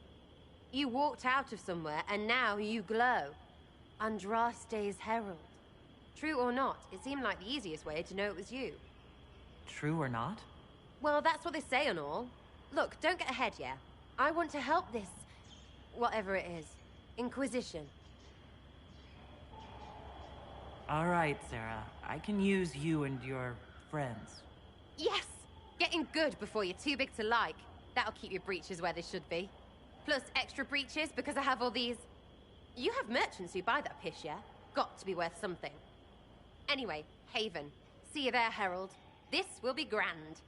You walked out of somewhere, and now you glow. Andraste's herald. True or not, it seemed like the easiest way to know it was you. True or not? Well, that's what they say and all. Look, don't get ahead, yeah? I want to help this... whatever it is. Inquisition. All right, Sarah. I can use you and your friends. Yes! Getting good before you're too big to like. That'll keep your breeches where they should be. Plus extra breeches because I have all these... You have merchants who buy that piss, yeah? Got to be worth something. Anyway, Haven. See you there, Herald. This will be grand.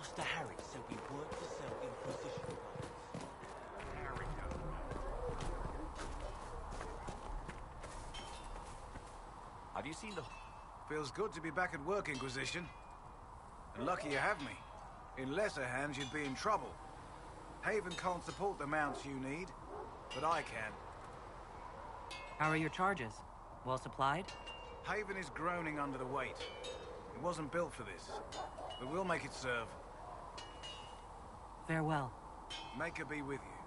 Master Harry said we weren't to sell Inquisition weapons. There we go. Have you seen the... Feels good to be back at work, Inquisition. And lucky you have me. In lesser hands, you'd be in trouble. Haven can't support the mounts you need, but I can. How are your charges? Well supplied? Haven is groaning under the weight. It wasn't built for this, but we'll make it serve. Farewell. Make her be with you.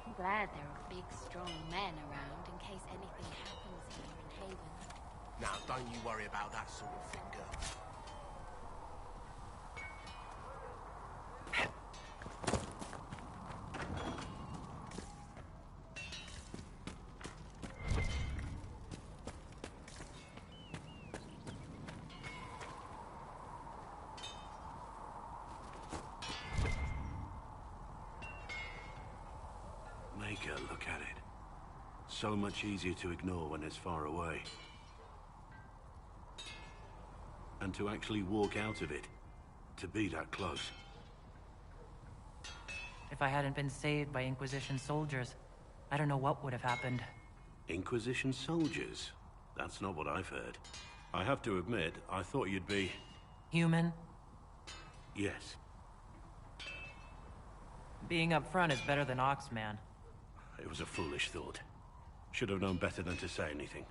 I'm glad there are big, strong men around in case anything happens here in Haven. Now, don't you worry about that sort of thing, girl. Make her look at it. So much easier to ignore when it's far away. And to actually walk out of it. To be that close. If I hadn't been saved by Inquisition soldiers, I don't know what would have happened. Inquisition soldiers? That's not what I've heard. I have to admit, I thought you'd be... Human? Yes. Being up front is better than Oxman. It was a foolish thought. Should have known better than to say anything.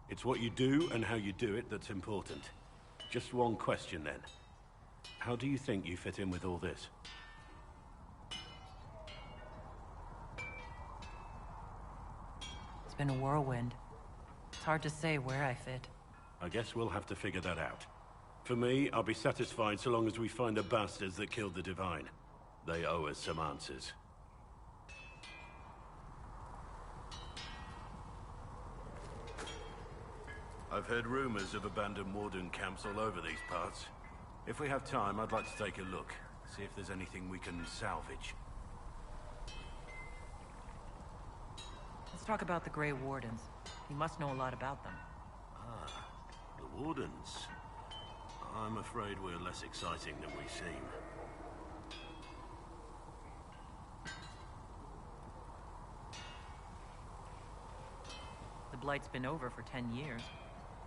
It's what you do and how you do it that's important. Just one question then. How do you think you fit in with all this? It's been a whirlwind. It's hard to say where I fit. I guess we'll have to figure that out. For me, I'll be satisfied so long as we find the bastards that killed the Divine. They owe us some answers. I've heard rumors of abandoned Warden camps all over these parts. If we have time, I'd like to take a look. See if there's anything we can salvage. Let's talk about the Grey Wardens. You must know a lot about them. Ah, the Wardens. I'm afraid we're less exciting than we seem. The Blight's been over for 10 years.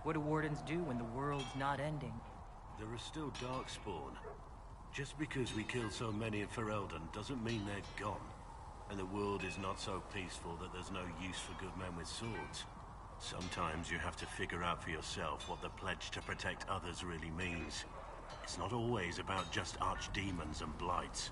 What do Wardens do when the world's not ending? There are still Darkspawn. Just because we killed so many in Ferelden doesn't mean they're gone. And the world is not so peaceful that there's no use for good men with swords. Sometimes you have to figure out for yourself what the pledge to protect others really means. It's not always about just archdemons and blights.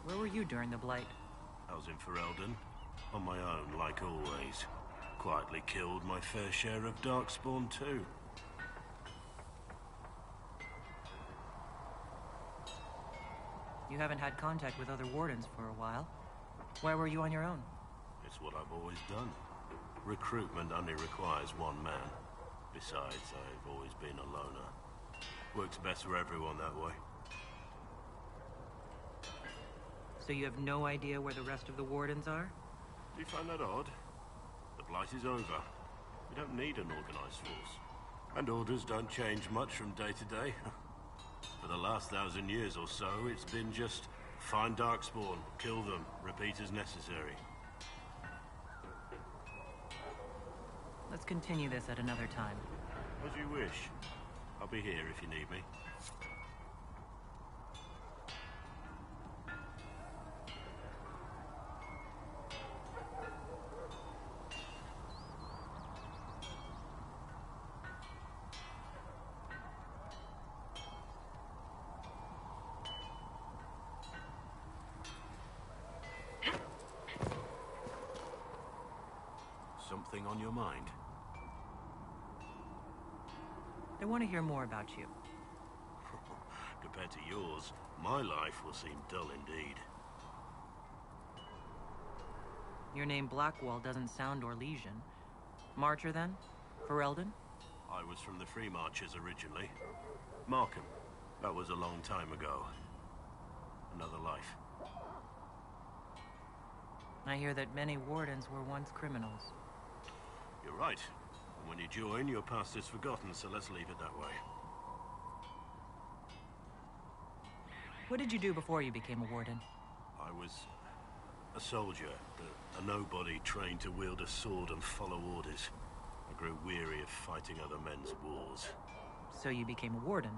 Where were you during the Blight? I was in Ferelden, on my own, like always. Quietly killed my fair share of Darkspawn too. You haven't had contact with other Wardens for a while. Why were you on your own? It's what I've always done. Recruitment only requires one man. Besides, I've always been a loner. Works best for everyone that way. So you have no idea where the rest of the Wardens are? Do you find that odd? The Blight is over. We don't need an organized force. And orders don't change much from day to day. For the last 1,000 years or so, it's been just find Darkspawn, kill them, repeat as necessary. Let's continue this at another time. As you wish. I'll be here if you need me. something on your mind? I want to hear more about you. Compared to yours, my life will seem dull indeed. Your name Blackwall doesn't sound Orlesian. Marcher, then? Ferelden? I was from the Free Marchers originally. Markham. That was a long time ago. Another life. I hear that many Wardens were once criminals. You're right. And when you join, your past is forgotten, so let's leave it that way. What did you do before you became a Warden? I was a soldier, a nobody trained to wield a sword and follow orders. I grew weary of fighting other men's wars. So you became a Warden?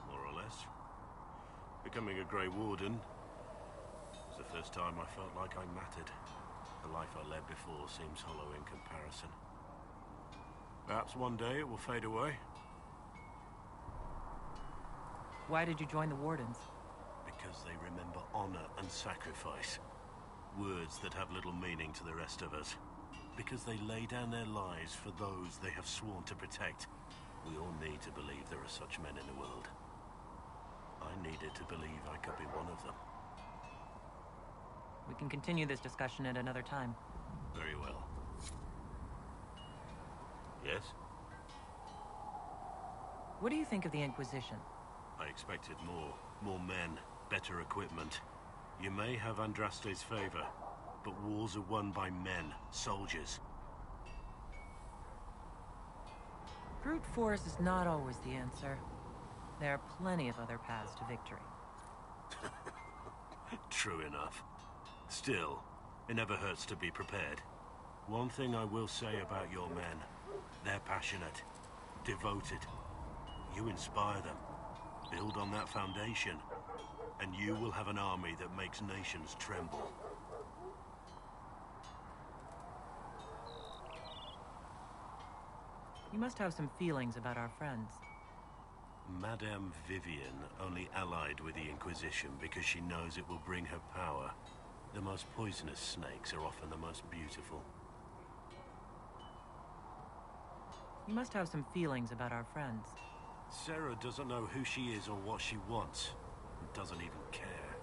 More or less. Becoming a Grey Warden was the first time I felt like I mattered. The life I led before seems hollow in comparison. Perhaps one day it will fade away. Why did you join the Wardens? Because they remember honor and sacrifice. Words that have little meaning to the rest of us. Because they lay down their lives for those they have sworn to protect. We all need to believe there are such men in the world. I needed to believe I could be one of them. We can continue this discussion at another time. Very well. Yes? What do you think of the Inquisition? I expected more. More men, better equipment. You may have Andraste's favor, but wars are won by men, soldiers. Brute force is not always the answer. There are plenty of other paths to victory. True enough. Still, it never hurts to be prepared. One thing I will say about your men. They're passionate, devoted. You inspire them. Build on that foundation, and you will have an army that makes nations tremble. You must have some feelings about our friends. Madame Vivian only allied with the Inquisition because she knows it will bring her power. The most poisonous snakes are often the most beautiful. You must have some feelings about our friends. Sarah doesn't know who she is or what she wants, and doesn't even care.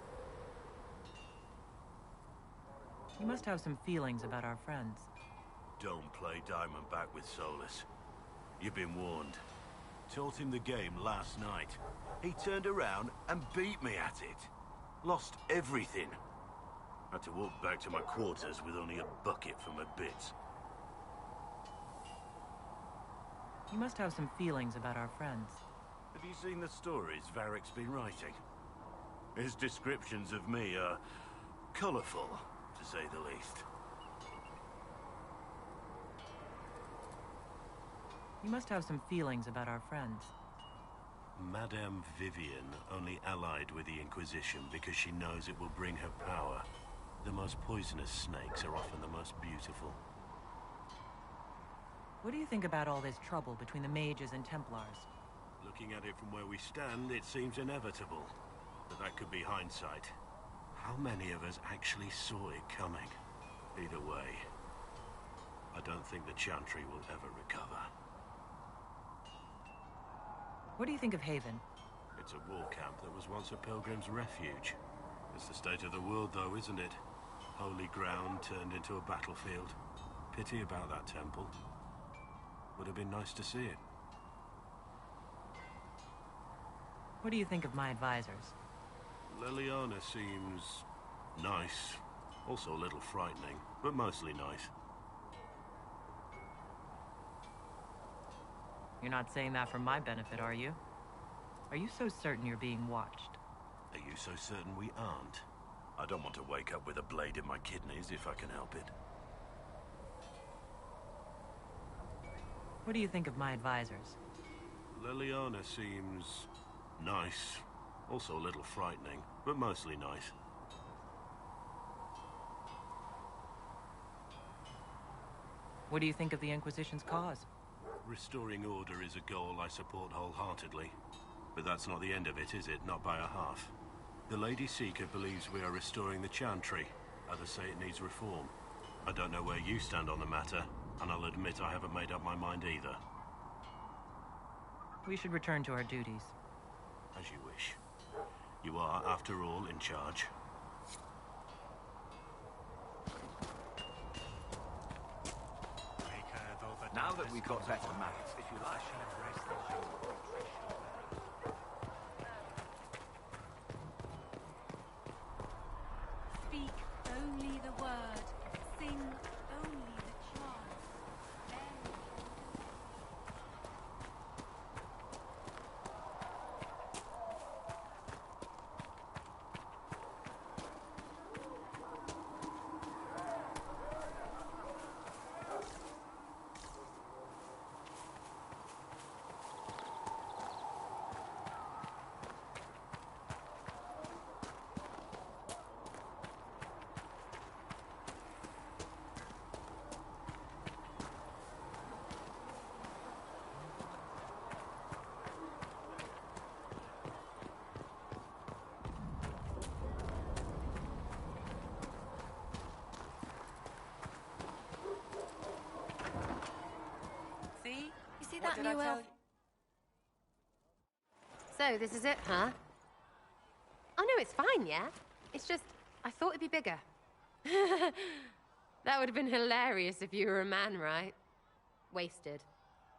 You must have some feelings about our friends. Don't play Diamondback with Solus. You've been warned. Taught him the game last night. He turned around and beat me at it. Lost everything. Had to walk back to my quarters with only a bucket for my bits. You must have some feelings about our friends. Have you seen the stories Varric's been writing? His descriptions of me are colorful, to say the least. You must have some feelings about our friends. Madame Vivian only allied with the Inquisition because she knows it will bring her power. The most poisonous snakes are often the most beautiful. What do you think about all this trouble between the Mages and Templars? Looking at it from where we stand, it seems inevitable. But that could be hindsight. How many of us actually saw it coming? Either way, I don't think the Chantry will ever recover. What do you think of Haven? It's a war camp that was once a pilgrim's refuge. It's the state of the world, though, isn't it? Holy ground turned into a battlefield. Pity about that temple. Would have been nice to see it. What do you think of my advisors? Liliana seems nice. Also a little frightening, but mostly nice. You're not saying that for my benefit, are you? Are you so certain you're being watched? Are you so certain we aren't? I don't want to wake up with a blade in my kidneys if I can help it. What do you think of my advisors? Liliana seems nice. Also a little frightening, but mostly nice. What do you think of the Inquisition's cause? Restoring order is a goal I support wholeheartedly. But that's not the end of it, is it? Not by a half. The Lady Seeker believes we are restoring the Chantry. Others say it needs reform. I don't know where you stand on the matter, And I'll admit I haven't made up my mind either. We should return to our duties. As you wish. You are, after all, in charge. Now that we've got better maps, if you like. Speak only the word. Sing only the charm. See that new elf? So, this is it, huh? Oh no, it's fine, yeah? It's just, I thought it'd be bigger. That would have been hilarious if you were a man, right? Wasted.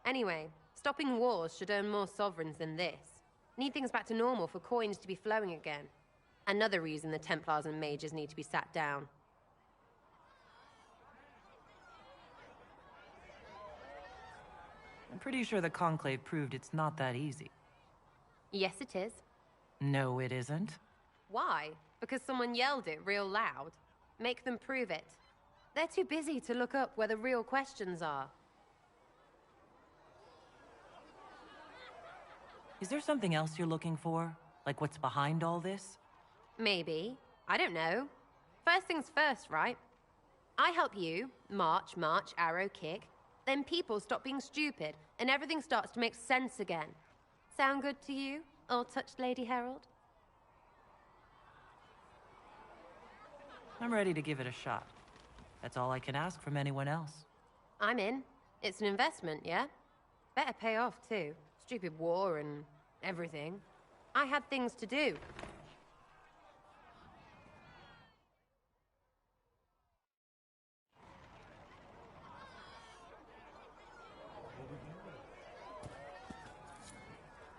Anyway, stopping wars should earn more sovereigns than this. Need things back to normal for coins to be flowing again. Another reason the Templars and mages need to be sat down. I'm pretty sure the Conclave proved it's not that easy. Yes, it is. No, it isn't. Why? Because someone yelled it real loud. Make them prove it. They're too busy to look up where the real questions are. Is there something else you're looking for? Like what's behind all this? Maybe. I don't know. First things first, right? I help you, march, arrow, kick. Then people stop being stupid, and everything starts to make sense again. Sound good to you, old-touched Lady Herald? I'm ready to give it a shot. That's all I can ask from anyone else. I'm in. It's an investment, yeah? Better pay off, too. Stupid war and everything. I had things to do.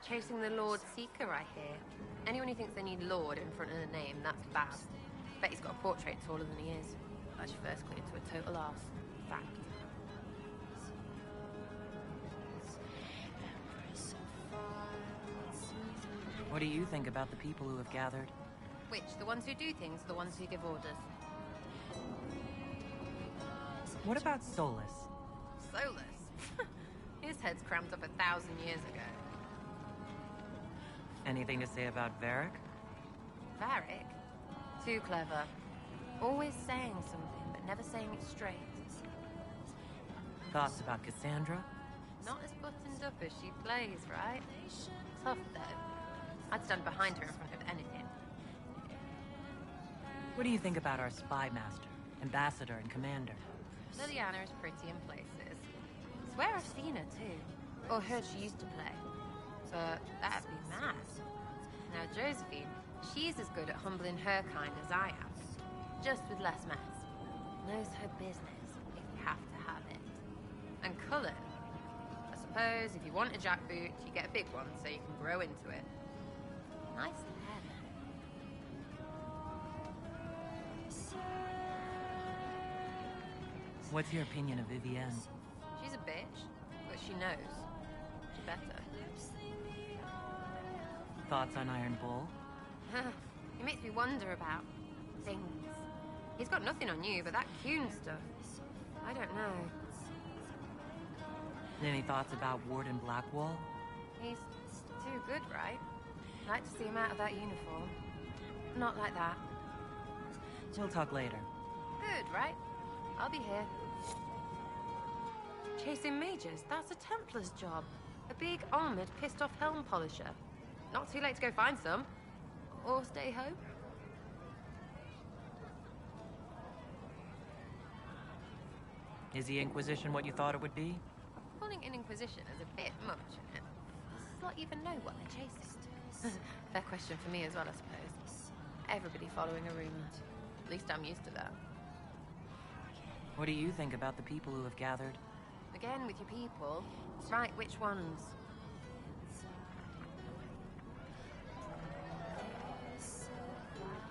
Chasing the Lord Seeker, I hear. Anyone who thinks they need Lord in front of the name, that's bad. Bet he's got a portrait taller than he is. That's your first clue to a total arse. Fact. What do you think about the people who have gathered? Which? The ones who do things, or the ones who give orders? What about Solus? Solus? His head's crammed up 1,000 years ago. Anything to say about Varric? Varric? Too clever. Always saying something, but never saying it straight. Thoughts about Cassandra? Not as buttoned up as she plays, right? Tough, though. I'd stand behind her in front of anything. What do you think about our spy master, ambassador, and commander? Liliana is pretty in places. Swear I've seen her, too. Or heard she used to play. But that'd be mad. Now, Josephine, she's as good at humbling her kind as I am. Just with less mess. Knows her business, if you have to have it. And Cullen. I suppose if you want a jackboot, you get a big one so you can grow into it. Nice leather. What's your opinion of Vivienne? She's a bitch, but she knows. She better. Thoughts on Iron Bull? He makes me wonder about things. He's got nothing on you, but that Kuhn stuff, I don't know. Any thoughts about Warden Blackwall? He's too good, right? I'd like to see him out of that uniform. Not like that. We'll talk later. Good, right? I'll be here. Chasing mages, that's a Templar's job. A big, armored, pissed-off helm polisher. Not too late to go find some. Or stay home. Is the Inquisition what you thought it would be? Calling an Inquisition is a bit much, isn't it? Does not even know what they're chasing. Fair question for me as well, I suppose. Everybody following a rumor. At least I'm used to that. What do you think about the people who have gathered? Again, with your people. Right, which ones?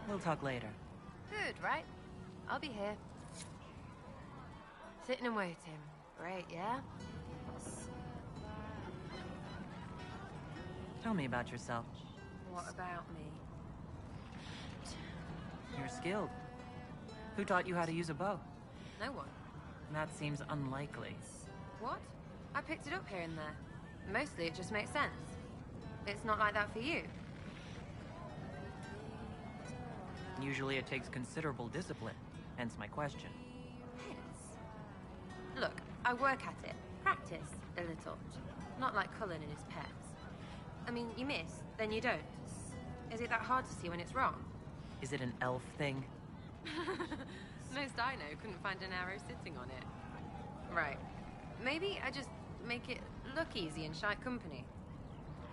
We'll talk later. Good, right? I'll be here. Sitting and waiting. Great, yeah? Tell me about yourself. What about me? You're skilled. Who taught you how to use a bow? No one. That seems unlikely. What? I picked it up here and there. Mostly it just makes sense. It's not like that for you. Usually it takes considerable discipline, hence my question. Look, I work at it. Practice a little. Not like Cullen and his pets. I mean, you miss, then you don't. Is it that hard to see when it's wrong? Is it an elf thing? Most I know couldn't find an arrow sitting on it. Right. Maybe I just make it look easy in shite company.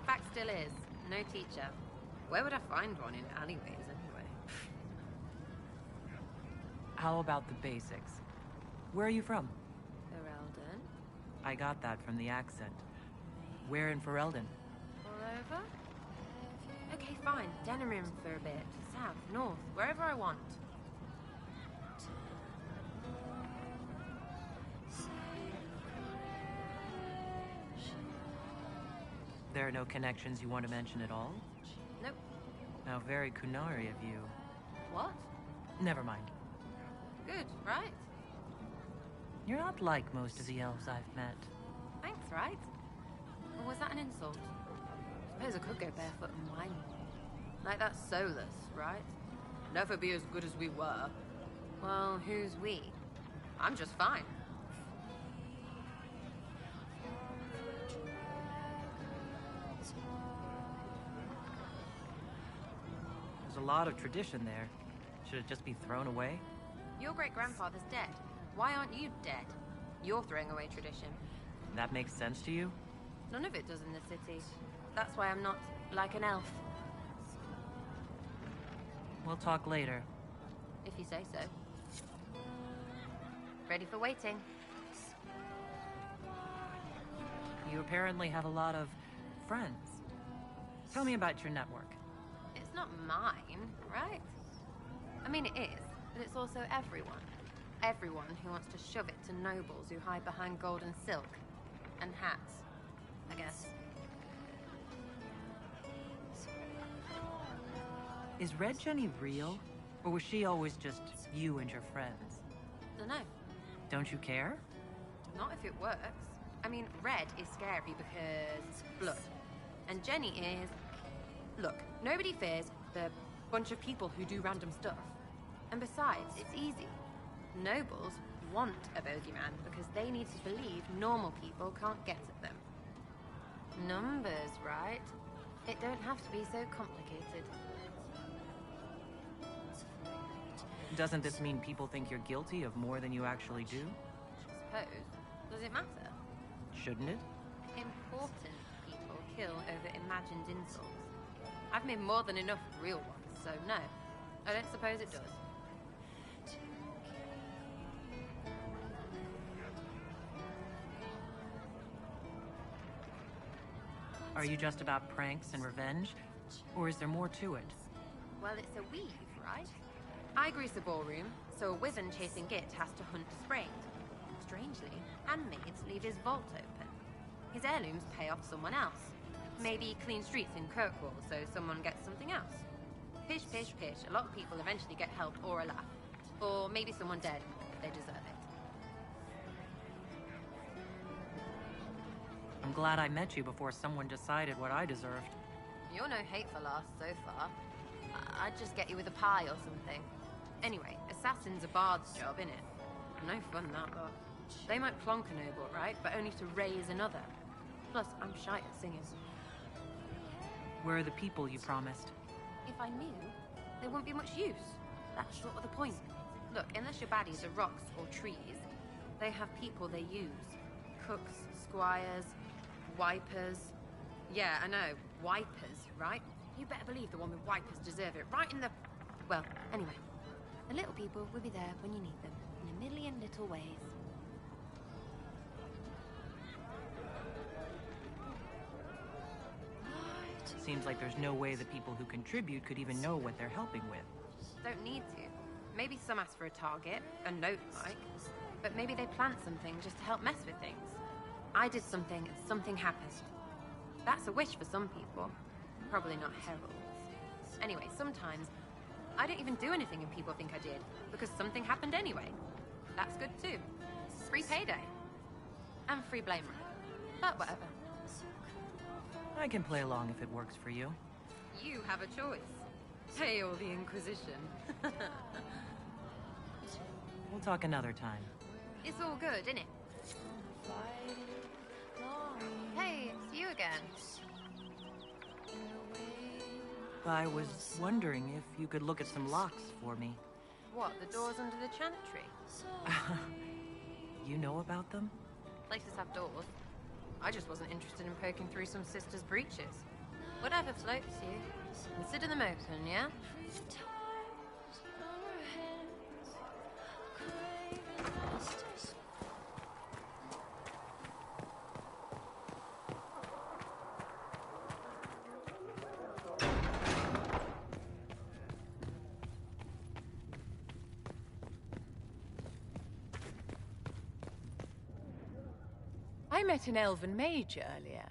Fact still is, no teacher. Where would I find one in alleyways anyway? How about the basics? Where are you from? Ferelden? I got that from the accent. Where in Ferelden? All over? Okay, fine. Denerim for a bit. South, north, wherever I want. There are no connections you want to mention at all? Nope. How very Kunari of you. What? Never mind. Good, right? You're not like most of the elves I've met. Thanks, right? Or was that an insult? Suppose I could go barefoot and whine. Like that's soulless, right? Never be as good as we were. Well, who's we? I'm just fine. There's a lot of tradition there. Should it just be thrown away? Your great-grandfather's dead. Why aren't you dead? You're throwing away tradition. That makes sense to you? None of it does in the city. That's why I'm not like an elf. We'll talk later. If you say so. Ready for waiting. You apparently have a lot of friends. Tell me about your network. It's not mine, right? I mean, it is, but it's also everyone. Everyone who wants to shove it to nobles who hide behind gold and silk. And hats, I guess. Is Red Jenny real? Or was she always just you and your friends? Dunno. Don't you care? Not if it works. I mean, Red is scary because blood. And Jenny is... Look, nobody fears the bunch of people who do random stuff. And besides, it's easy. Nobles want a bogeyman because they need to believe normal people can't get at them. Numbers, right? It don't have to be so complicated. Doesn't this mean people think you're guilty of more than you actually do? Suppose. Does it matter? Shouldn't it? Important people kill over imagined insults. I've made more than enough real ones, so no. I don't suppose it does. Are you just about pranks and revenge? Or is there more to it? Well, it's a weave, right? I grease a ballroom, so a wyvern chasing Git has to hunt Sprained. Strangely, handmaids leave his vault open. His heirlooms pay off someone else. Maybe clean streets in Kirkwall, so someone gets something else. Pish, pish, pish. A lot of people eventually get help or a laugh. Or maybe someone dead, if they deserve it. I'm glad I met you before someone decided what I deserved. You're no hateful ass so far. I'd just get you with a pie or something. Anyway, assassin's a bard's job, innit? No fun, that lot. They might plonk a noble, right? But only to raise another. Plus, I'm shy at singing. Where are the people you promised? If I knew, there wouldn't be much use. That's sort of the point. Look, unless your baddies are rocks or trees, They have people they use. Cooks, squires, wipers. Yeah, I know. Wipers, right? You better believe the one with wipers deserve it. Right in the... Well, anyway. The little people will be there when you need them. In a million little ways. Seems like there's no way the people who contribute could even know what they're helping with. Don't need to. Maybe some ask for a target, a note like. But maybe they plant something just to help mess with things. I did something and something happened. That's a wish for some people. Probably not heralds. Anyway, sometimes I don't even do anything and people think I did, because something happened anyway. That's good too. Free payday. And free blame. But whatever. I can play along if it works for you. You have a choice. Hail the Inquisition. We'll talk another time. It's all good, isn't it? Hey, it's you again. I was wondering if you could look at some locks for me. What, the doors under the chantry? You know about them? Places have doors. I just wasn't interested in poking through some sister's breeches. Whatever floats you. Consider them open, yeah? I met an elven mage earlier.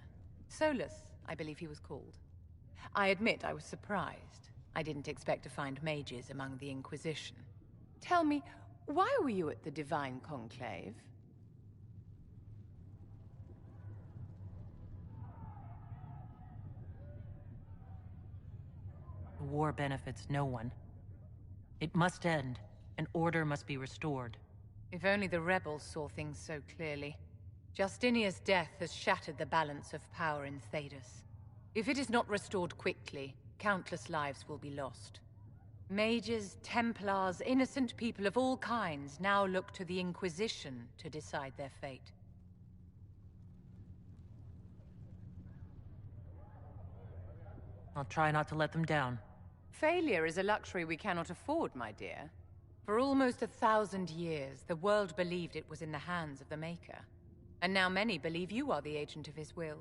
Solus, I believe he was called. I admit I was surprised. I didn't expect to find mages among the Inquisition. Tell me, why were you at the Divine Conclave? The war benefits no one. It must end, and order must be restored. If only the rebels saw things so clearly. Justinia's death has shattered the balance of power in Thedas. If it is not restored quickly, countless lives will be lost. Mages, Templars, innocent people of all kinds now look to the Inquisition to decide their fate. I'll try not to let them down. Failure is a luxury we cannot afford, my dear. For almost 1,000 years, the world believed it was in the hands of the Maker. And now many believe you are the agent of his will.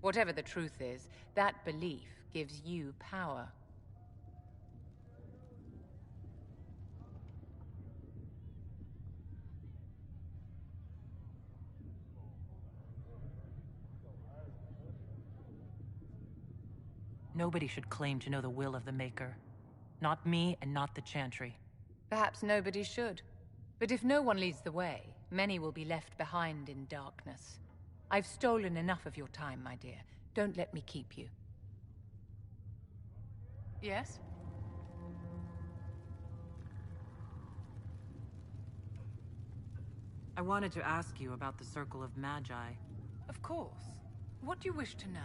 Whatever the truth is, that belief gives you power. Nobody should claim to know the will of the Maker. Not me and not the Chantry. Perhaps nobody should. But if no one leads the way, many will be left behind in darkness. I've stolen enough of your time, my dear. Don't let me keep you. Yes? I wanted to ask you about the Circle of Magi. Of course. What do you wish to know?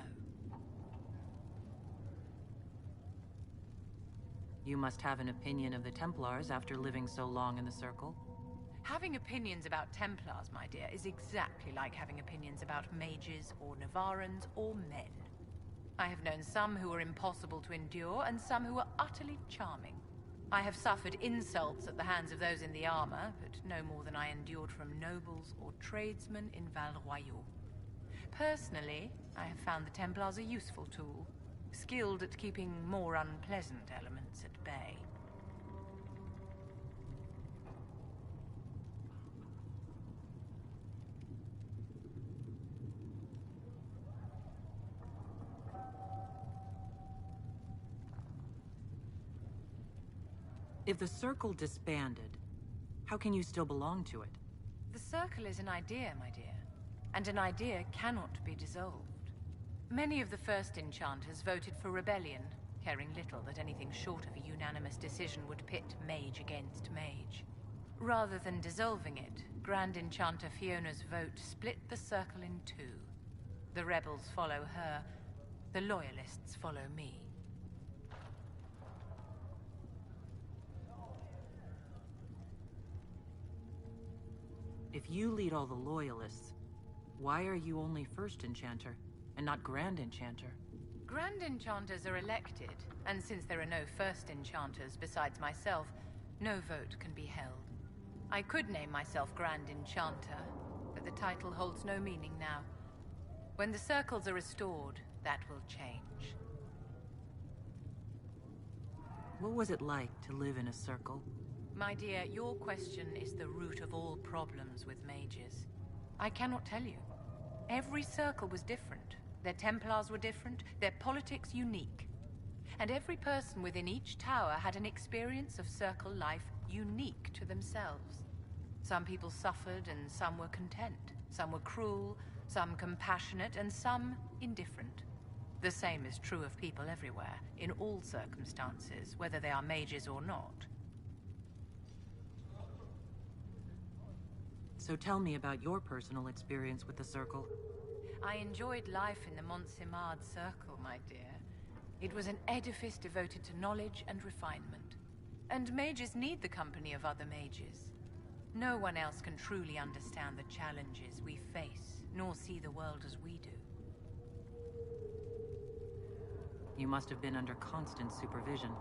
You must have an opinion of the Templars after living so long in the Circle. Having opinions about Templars, my dear, is exactly like having opinions about mages or Navarrans or men. I have known some who are impossible to endure and some who are utterly charming. I have suffered insults at the hands of those in the armor, but no more than I endured from nobles or tradesmen in Val Royal. Personally, I have found the Templars a useful tool, skilled at keeping more unpleasant elements at bay. If the Circle disbanded, how can you still belong to it? The Circle is an idea, my dear, and an idea cannot be dissolved. Many of the first enchanters voted for rebellion, caring little that anything short of a unanimous decision would pit mage against mage. Rather than dissolving it, Grand Enchanter Fiona's vote split the Circle in two. The rebels follow her, the loyalists follow me. If you lead all the Loyalists, why are you only First Enchanter, and not Grand Enchanter? Grand Enchanters are elected, and since there are no First Enchanters besides myself, no vote can be held. I could name myself Grand Enchanter, but the title holds no meaning now. When the circles are restored, that will change. What was it like to live in a circle? My dear, your question is the root of all problems with mages. I cannot tell you. Every circle was different. Their Templars were different, their politics unique. And every person within each tower had an experience of circle life unique to themselves. Some people suffered and some were content. Some were cruel, some compassionate, and some indifferent. The same is true of people everywhere, in all circumstances, whether they are mages or not. So tell me about your personal experience with the Circle. I enjoyed life in the Montsimard Circle, my dear. It was an edifice devoted to knowledge and refinement. And mages need the company of other mages. No one else can truly understand the challenges we face, nor see the world as we do. You must have been under constant supervision,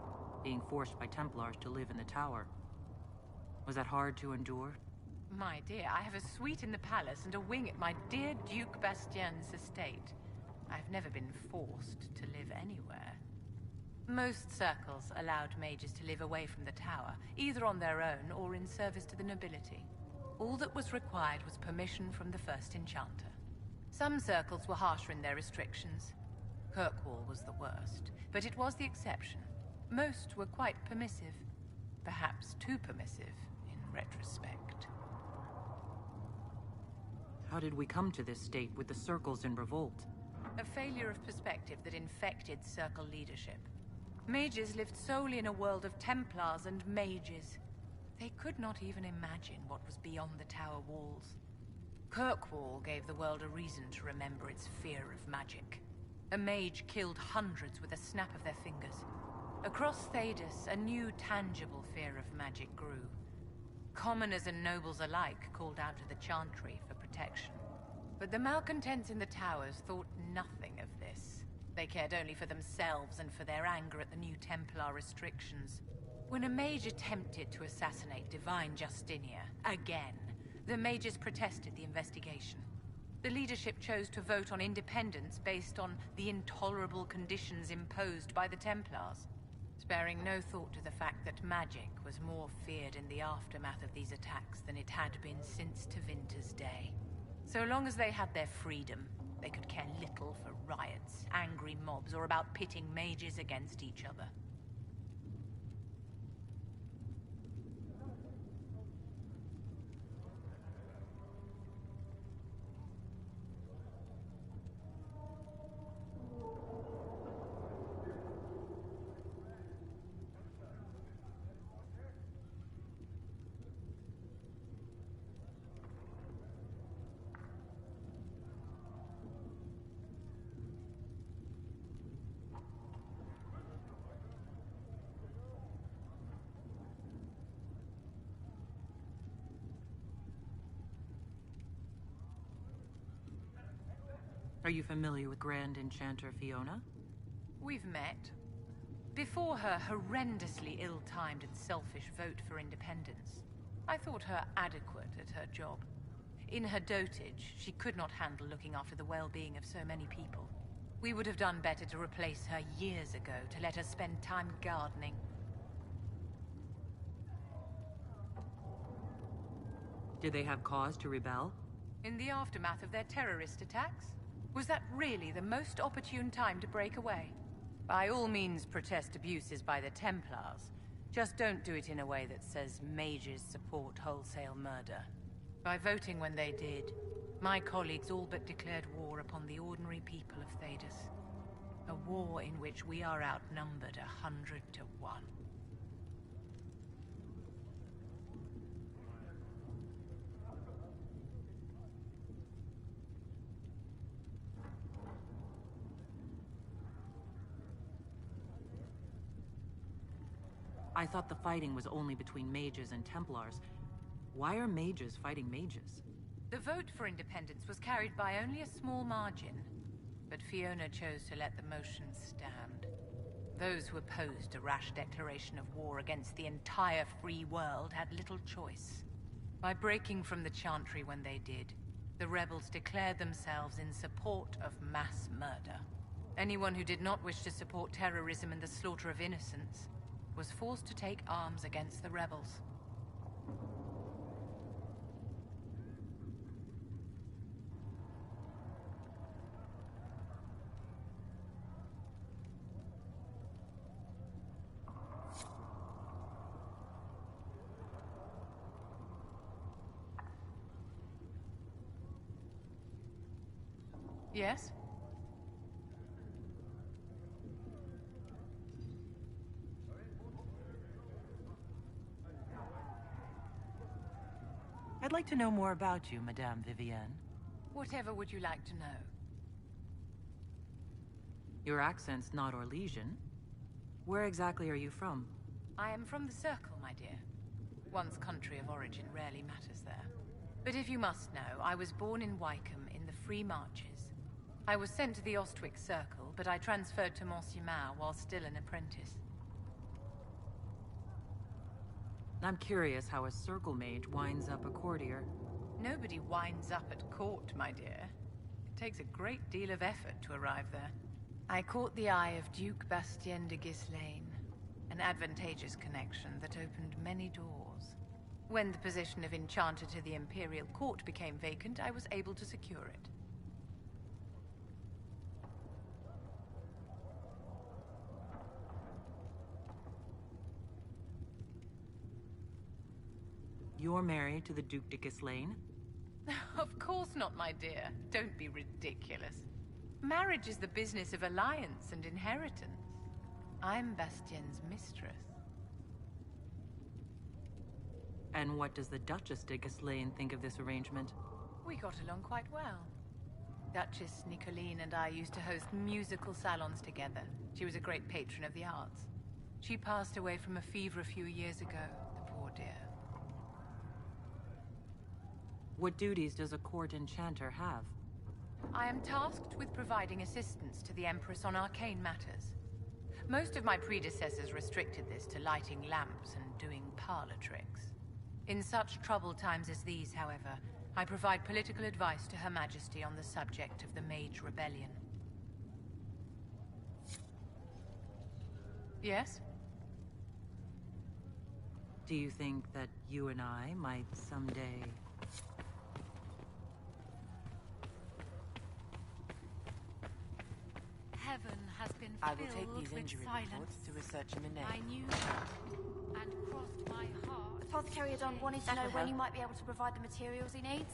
being forced by Templars to live in the tower. Was that hard to endure? My dear, I have a suite in the palace and a wing at my dear Duke Bastien's estate. I've never been forced to live anywhere. Most circles allowed mages to live away from the tower, either on their own or in service to the nobility. All that was required was permission from the First Enchanter. Some circles were harsher in their restrictions. Kirkwall was the worst, but it was the exception. Most were quite permissive. Perhaps too permissive, in retrospect. How did we come to this state with the circles in revolt? A failure of perspective that infected Circle leadership. Mages lived solely in a world of Templars and mages. They could not even imagine what was beyond the tower walls. Kirkwall gave the world a reason to remember its fear of magic. A mage killed hundreds with a snap of their fingers. Across Thedas, a new tangible fear of magic grew. Commoners and nobles alike called out to the Chantry for protection. But the malcontents in the towers thought nothing of this. They cared only for themselves and for their anger at the new Templar restrictions. When a mage attempted to assassinate Divine Justinia, again, the mages protested the investigation. The leadership chose to vote on independence based on the intolerable conditions imposed by the Templars, sparing no thought to the fact that magic was more feared in the aftermath of these attacks than it had been since Tevinter's day. So long as they had their freedom, they could care little for riots, angry mobs, or about pitting mages against each other. Are you familiar with Grand Enchanter Fiona? We've met. Before her horrendously ill-timed and selfish vote for independence, I thought her adequate at her job. In her dotage, she could not handle looking after the well-being of so many people. We would have done better to replace her years ago, to let her spend time gardening. Did they have cause to rebel? In the aftermath of their terrorist attacks? Was that really the most opportune time to break away? By all means, protest abuses by the Templars. Just don't do it in a way that says mages support wholesale murder. By voting when they did, my colleagues all but declared war upon the ordinary people of Thedas. A war in which we are outnumbered 100 to 1. I thought the fighting was only between mages and Templars. Why are mages fighting mages? The vote for independence was carried by only a small margin, but Fiona chose to let the motion stand. Those who opposed a rash declaration of war against the entire free world had little choice. By breaking from the Chantry when they did, the rebels declared themselves in support of mass murder. Anyone who did not wish to support terrorism and the slaughter of innocents was forced to take arms against the rebels. Yes? I'd like to know more about you, Madame Vivienne. Whatever would you like to know? Your accent's not Orlesian. Where exactly are you from? I am from the Circle, my dear. One's country of origin rarely matters there. But if you must know, I was born in Wycombe in the Free Marches. I was sent to the Ostwick Circle, but I transferred to Monsignor while still an apprentice. I'm curious how a circle mage winds up a courtier. Nobody winds up at court, my dear. It takes a great deal of effort to arrive there. I caught the eye of Duke Bastien de Ghislaine, an advantageous connection that opened many doors. When the position of Enchanter to the Imperial Court became vacant, I was able to secure it. You're married to the Duke de Ghislaine? Of course not, my dear. Don't be ridiculous. Marriage is the business of alliance and inheritance. I'm Bastien's mistress. And what does the Duchess de Ghislaine think of this arrangement? We got along quite well. Duchess Nicoline and I used to host musical salons together. She was a great patron of the arts. She passed away from a fever a few years ago, the poor dear. What duties does a court enchanter have? I am tasked with providing assistance to the Empress on arcane matters. Most of my predecessors restricted this to lighting lamps and doing parlor tricks. In such troubled times as these, however, I provide political advice to Her Majesty on the subject of the Mage Rebellion. Yes? Do you think that you and I might someday... Heaven has been I will take filled these with injury silence. reports to research Minette. I knew that and crossed my heart. Apothecary Adon wanted to That know will when help. you might be able to provide the materials he needs.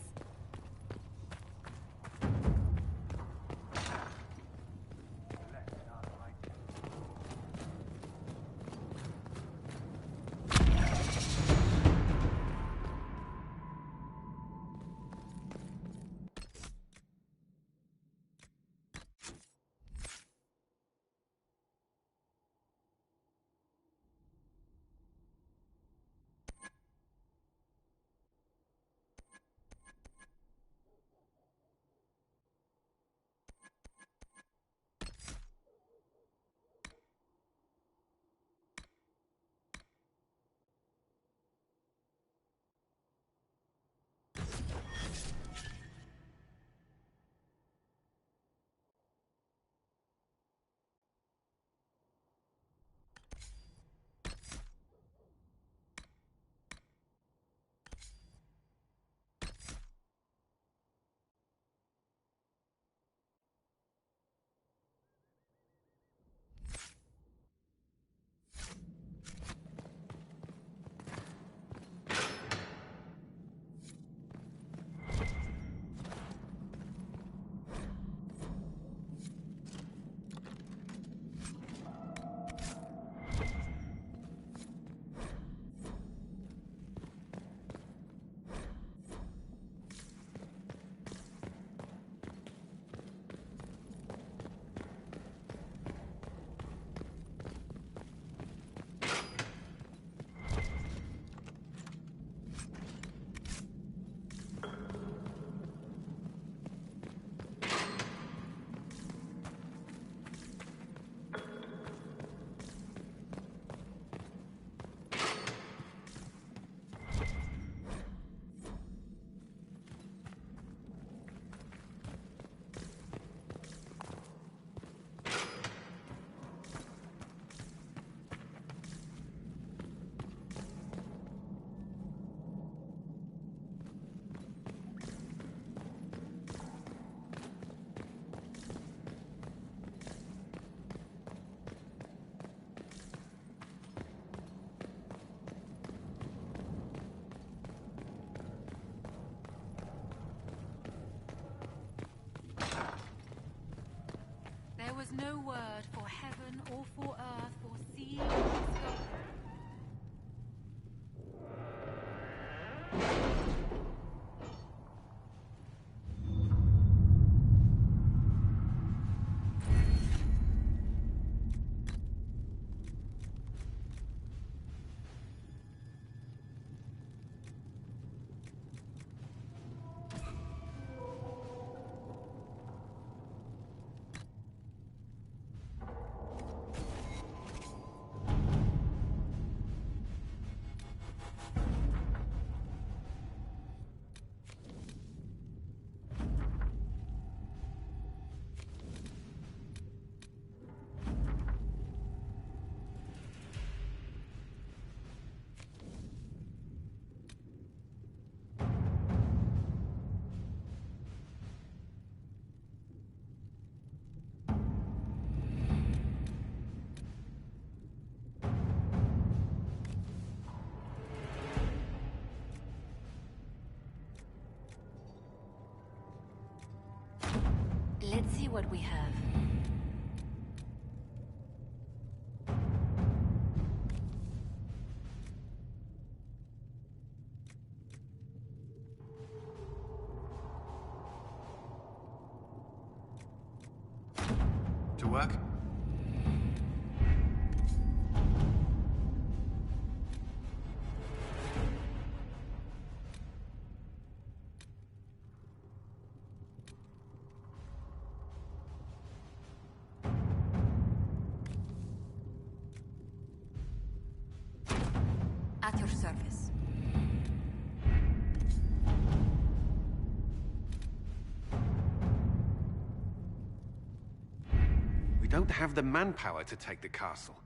no word for heaven or for earth, for sea or sky. Let's see what we have. To work? At your service. We don't have the manpower to take the castle.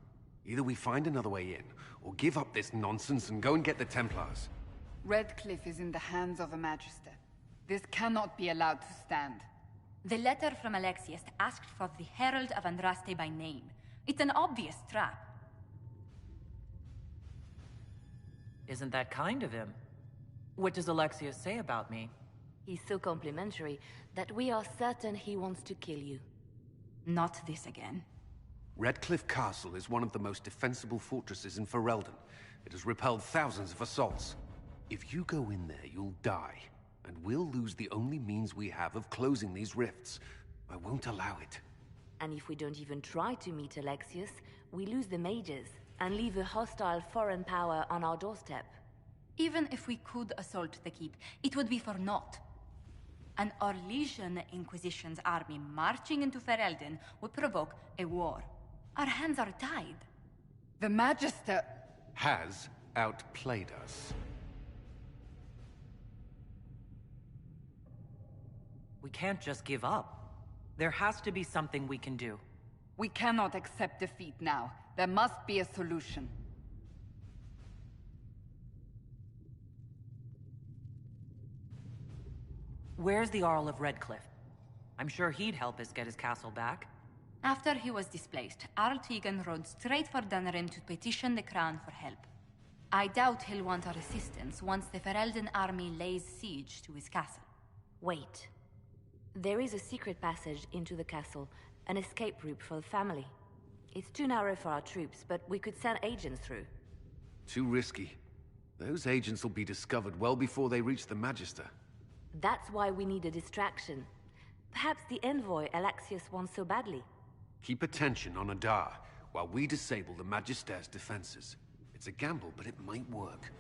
Either we find another way in, or give up this nonsense and go and get the Templars. Redcliffe is in the hands of a Magister. This cannot be allowed to stand. The letter from Alexius asked for the Herald of Andraste by name. It's an obvious trap. Isn't that kind of him? What does Alexius say about me? He's so complimentary that we are certain he wants to kill you. Not this again. Redcliffe Castle is one of the most defensible fortresses in Ferelden. It has repelled thousands of assaults. If you go in there, you'll die. And we'll lose the only means we have of closing these rifts. I won't allow it. And if we don't even try to meet Alexius, we lose the mages and leave a hostile foreign power on our doorstep. Even if we could assault the keep, it would be for naught. An Orlesian Inquisition's army marching into Ferelden would provoke a war. Our hands are tied. The Magister has outplayed us. We can't just give up. There has to be something we can do. We cannot accept defeat now. There must be a solution. Where's the Jarl of Redcliffe? I'm sure he'd help us get his castle back. After he was displaced, Arl Tegan rode straight for Dunrim to petition the Crown for help. I doubt he'll want our assistance once the Ferelden army lays siege to his castle. Wait. There is a secret passage into the castle, an escape route for the family. It's too narrow for our troops, but we could send agents through. Too risky. Those agents will be discovered well before they reach the Magister. That's why we need a distraction. Perhaps the envoy Alexius wants so badly. Keep attention on Adar, while we disable the Magister's defenses. It's a gamble, but it might work.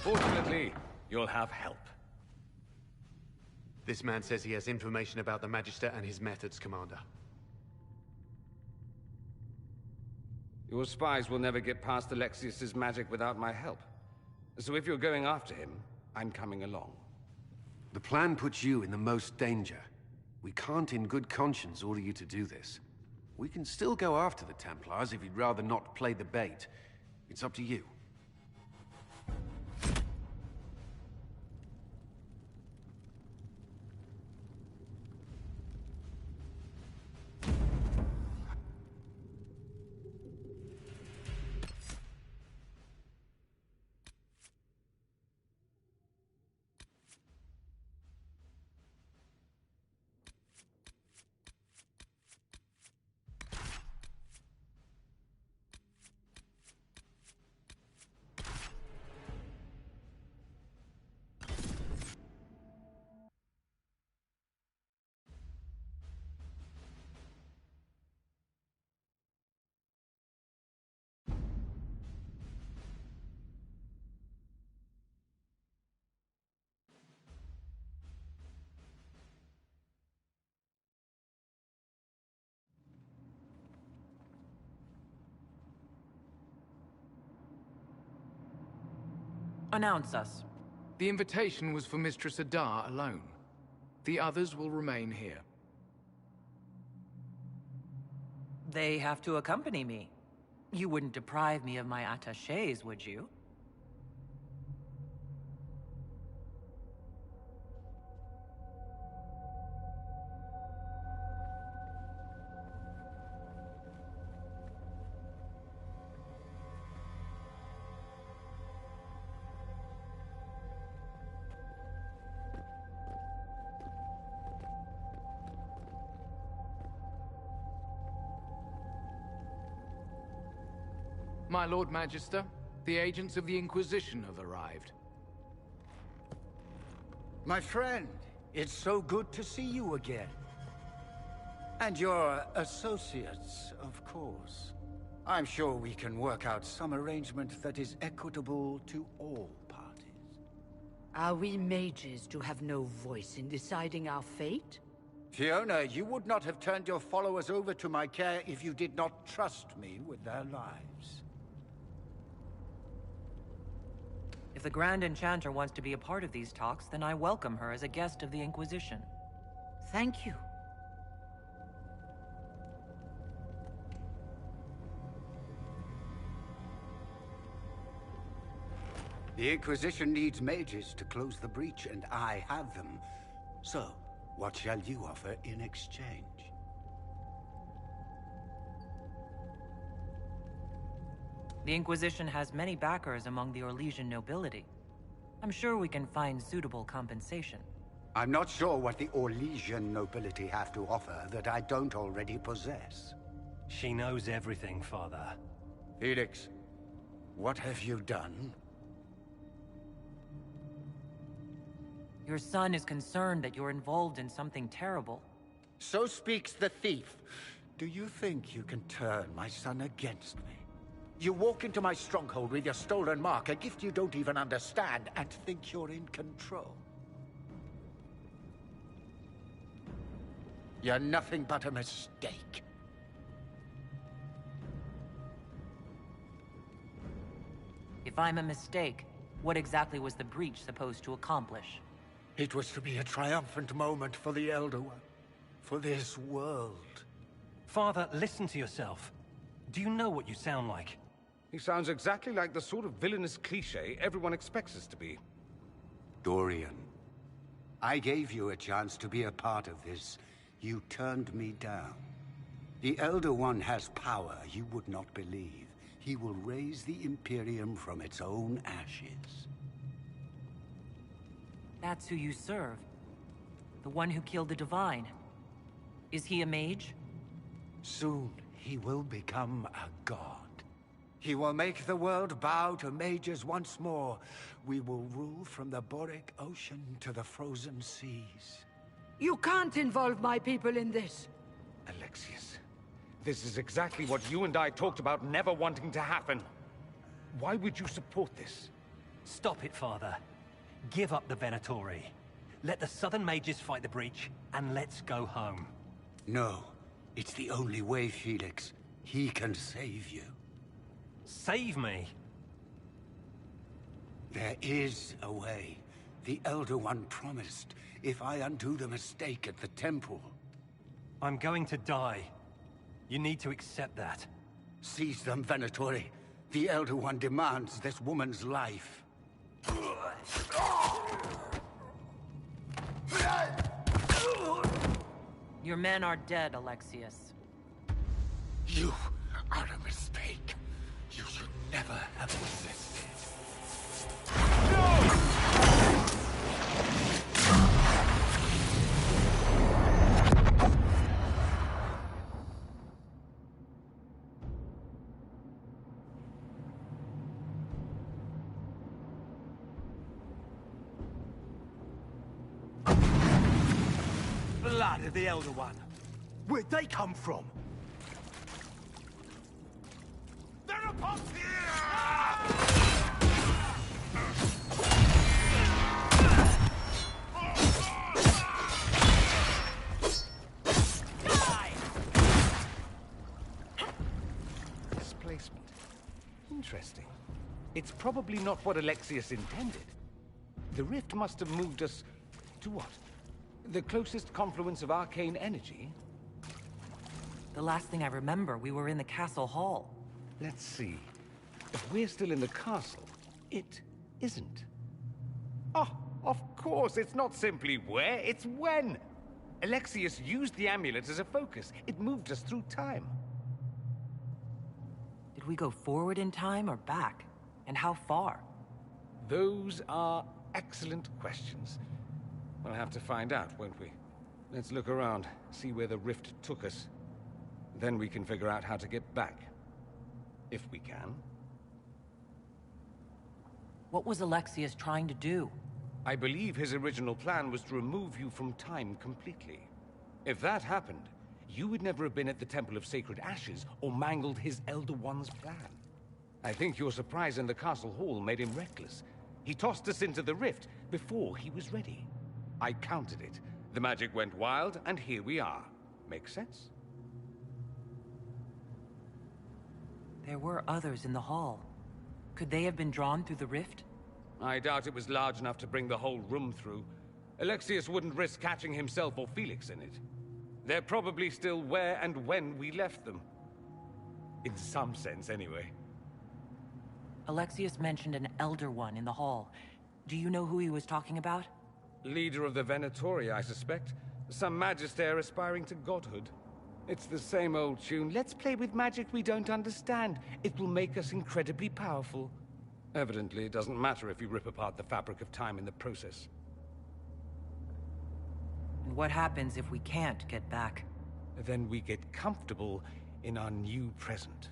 Fortunately, you'll have help. This man says he has information about the Magister and his methods, Commander. Your spies will never get past Alexius's magic without my help. So if you're going after him, I'm coming along. The plan puts you in the most danger. We can't in good conscience order you to do this. We can still go after the Templars if you'd rather not play the bait. It's up to you. Announce us. The invitation was for Mistress Adar alone. The others will remain here. They have to accompany me. You wouldn't deprive me of my attachés, would you? My Lord Magister, the agents of the Inquisition have arrived. My friend, it's so good to see you again. And your associates, of course. I'm sure we can work out some arrangement that is equitable to all parties. Are we mages to have no voice in deciding our fate? Fiona, you would not have turned your followers over to my care if you did not trust me with their lives. If the Grand Enchanter wants to be a part of these talks, then I welcome her as a guest of the Inquisition. Thank you. The Inquisition needs mages to close the breach, and I have them. So, what shall you offer in exchange? The Inquisition has many backers among the Orlesian nobility. I'm sure we can find suitable compensation. I'm not sure what the Orlesian nobility have to offer that I don't already possess. She knows everything, Father. Felix, what have you done? Your son is concerned that you're involved in something terrible. So speaks the thief. Do you think you can turn my son against me? You walk into my stronghold with your stolen mark, a gift you don't even understand, and think you're in control. You're nothing but a mistake. If I'm a mistake, what exactly was the breach supposed to accomplish? It was to be a triumphant moment for the Elder One, for this world. Father, listen to yourself. Do you know what you sound like? He sounds exactly like the sort of villainous cliché everyone expects us to be. Dorian, I gave you a chance to be a part of this. You turned me down. The Elder One has power you would not believe. He will raise the Imperium from its own ashes. That's who you serve. The one who killed the Divine. Is he a mage? Soon, he will become a god. He will make the world bow to mages once more. We will rule from the Boric Ocean to the frozen seas. You can't involve my people in this. Alexius, this is exactly what you and I talked about never wanting to happen. Why would you support this? Stop it, Father. Give up the Venatori. Let the Southern Mages fight the breach, and let's go home. No. It's the only way, Felix. He can save you. Save me? There is a way. The Elder One promised, if I undo the mistake at the temple. I'm going to die. You need to accept that. Seize them, Venatori. The Elder One demands this woman's life. Your men are dead, Alexius. You are a mistake. You should never have resisted. Blood of the Elder One. Where'd they come from? They're upon Displacement. Interesting. it's probably not what Alexius intended. The rift must have moved us to what? The closest confluence of arcane energy? The last thing I remember, we were in the castle hall. Let's see. If we're still in the castle, it isn't. Oh, of course, it's not simply where, it's when! Alexius used the amulet as a focus. It moved us through time. Did we go forward in time or back? And how far? Those are excellent questions. We'll have to find out, won't we? Let's look around, see where the rift took us. Then we can figure out how to get back. If we can. What was Alexius trying to do? I believe his original plan was to remove you from time completely. If that happened, you would never have been at the Temple of Sacred Ashes or mangled his Elder One's plan. I think your surprise in the castle hall made him reckless. He tossed us into the rift before he was ready. I counted it. The magic went wild, and here we are. Make sense? There were others in the hall. Could they have been drawn through the rift? I doubt it was large enough to bring the whole room through. Alexius wouldn't risk catching himself or Felix in it. They're probably still where and when we left them. In some sense, anyway. Alexius mentioned an Elder One in the hall. Do you know who he was talking about? Leader of the Venatori, I suspect. Some magister aspiring to godhood. It's the same old tune. Let's play with magic we don't understand. It will make us incredibly powerful. Evidently, it doesn't matter if you rip apart the fabric of time in the process. And what happens if we can't get back? Then we get comfortable in our new present.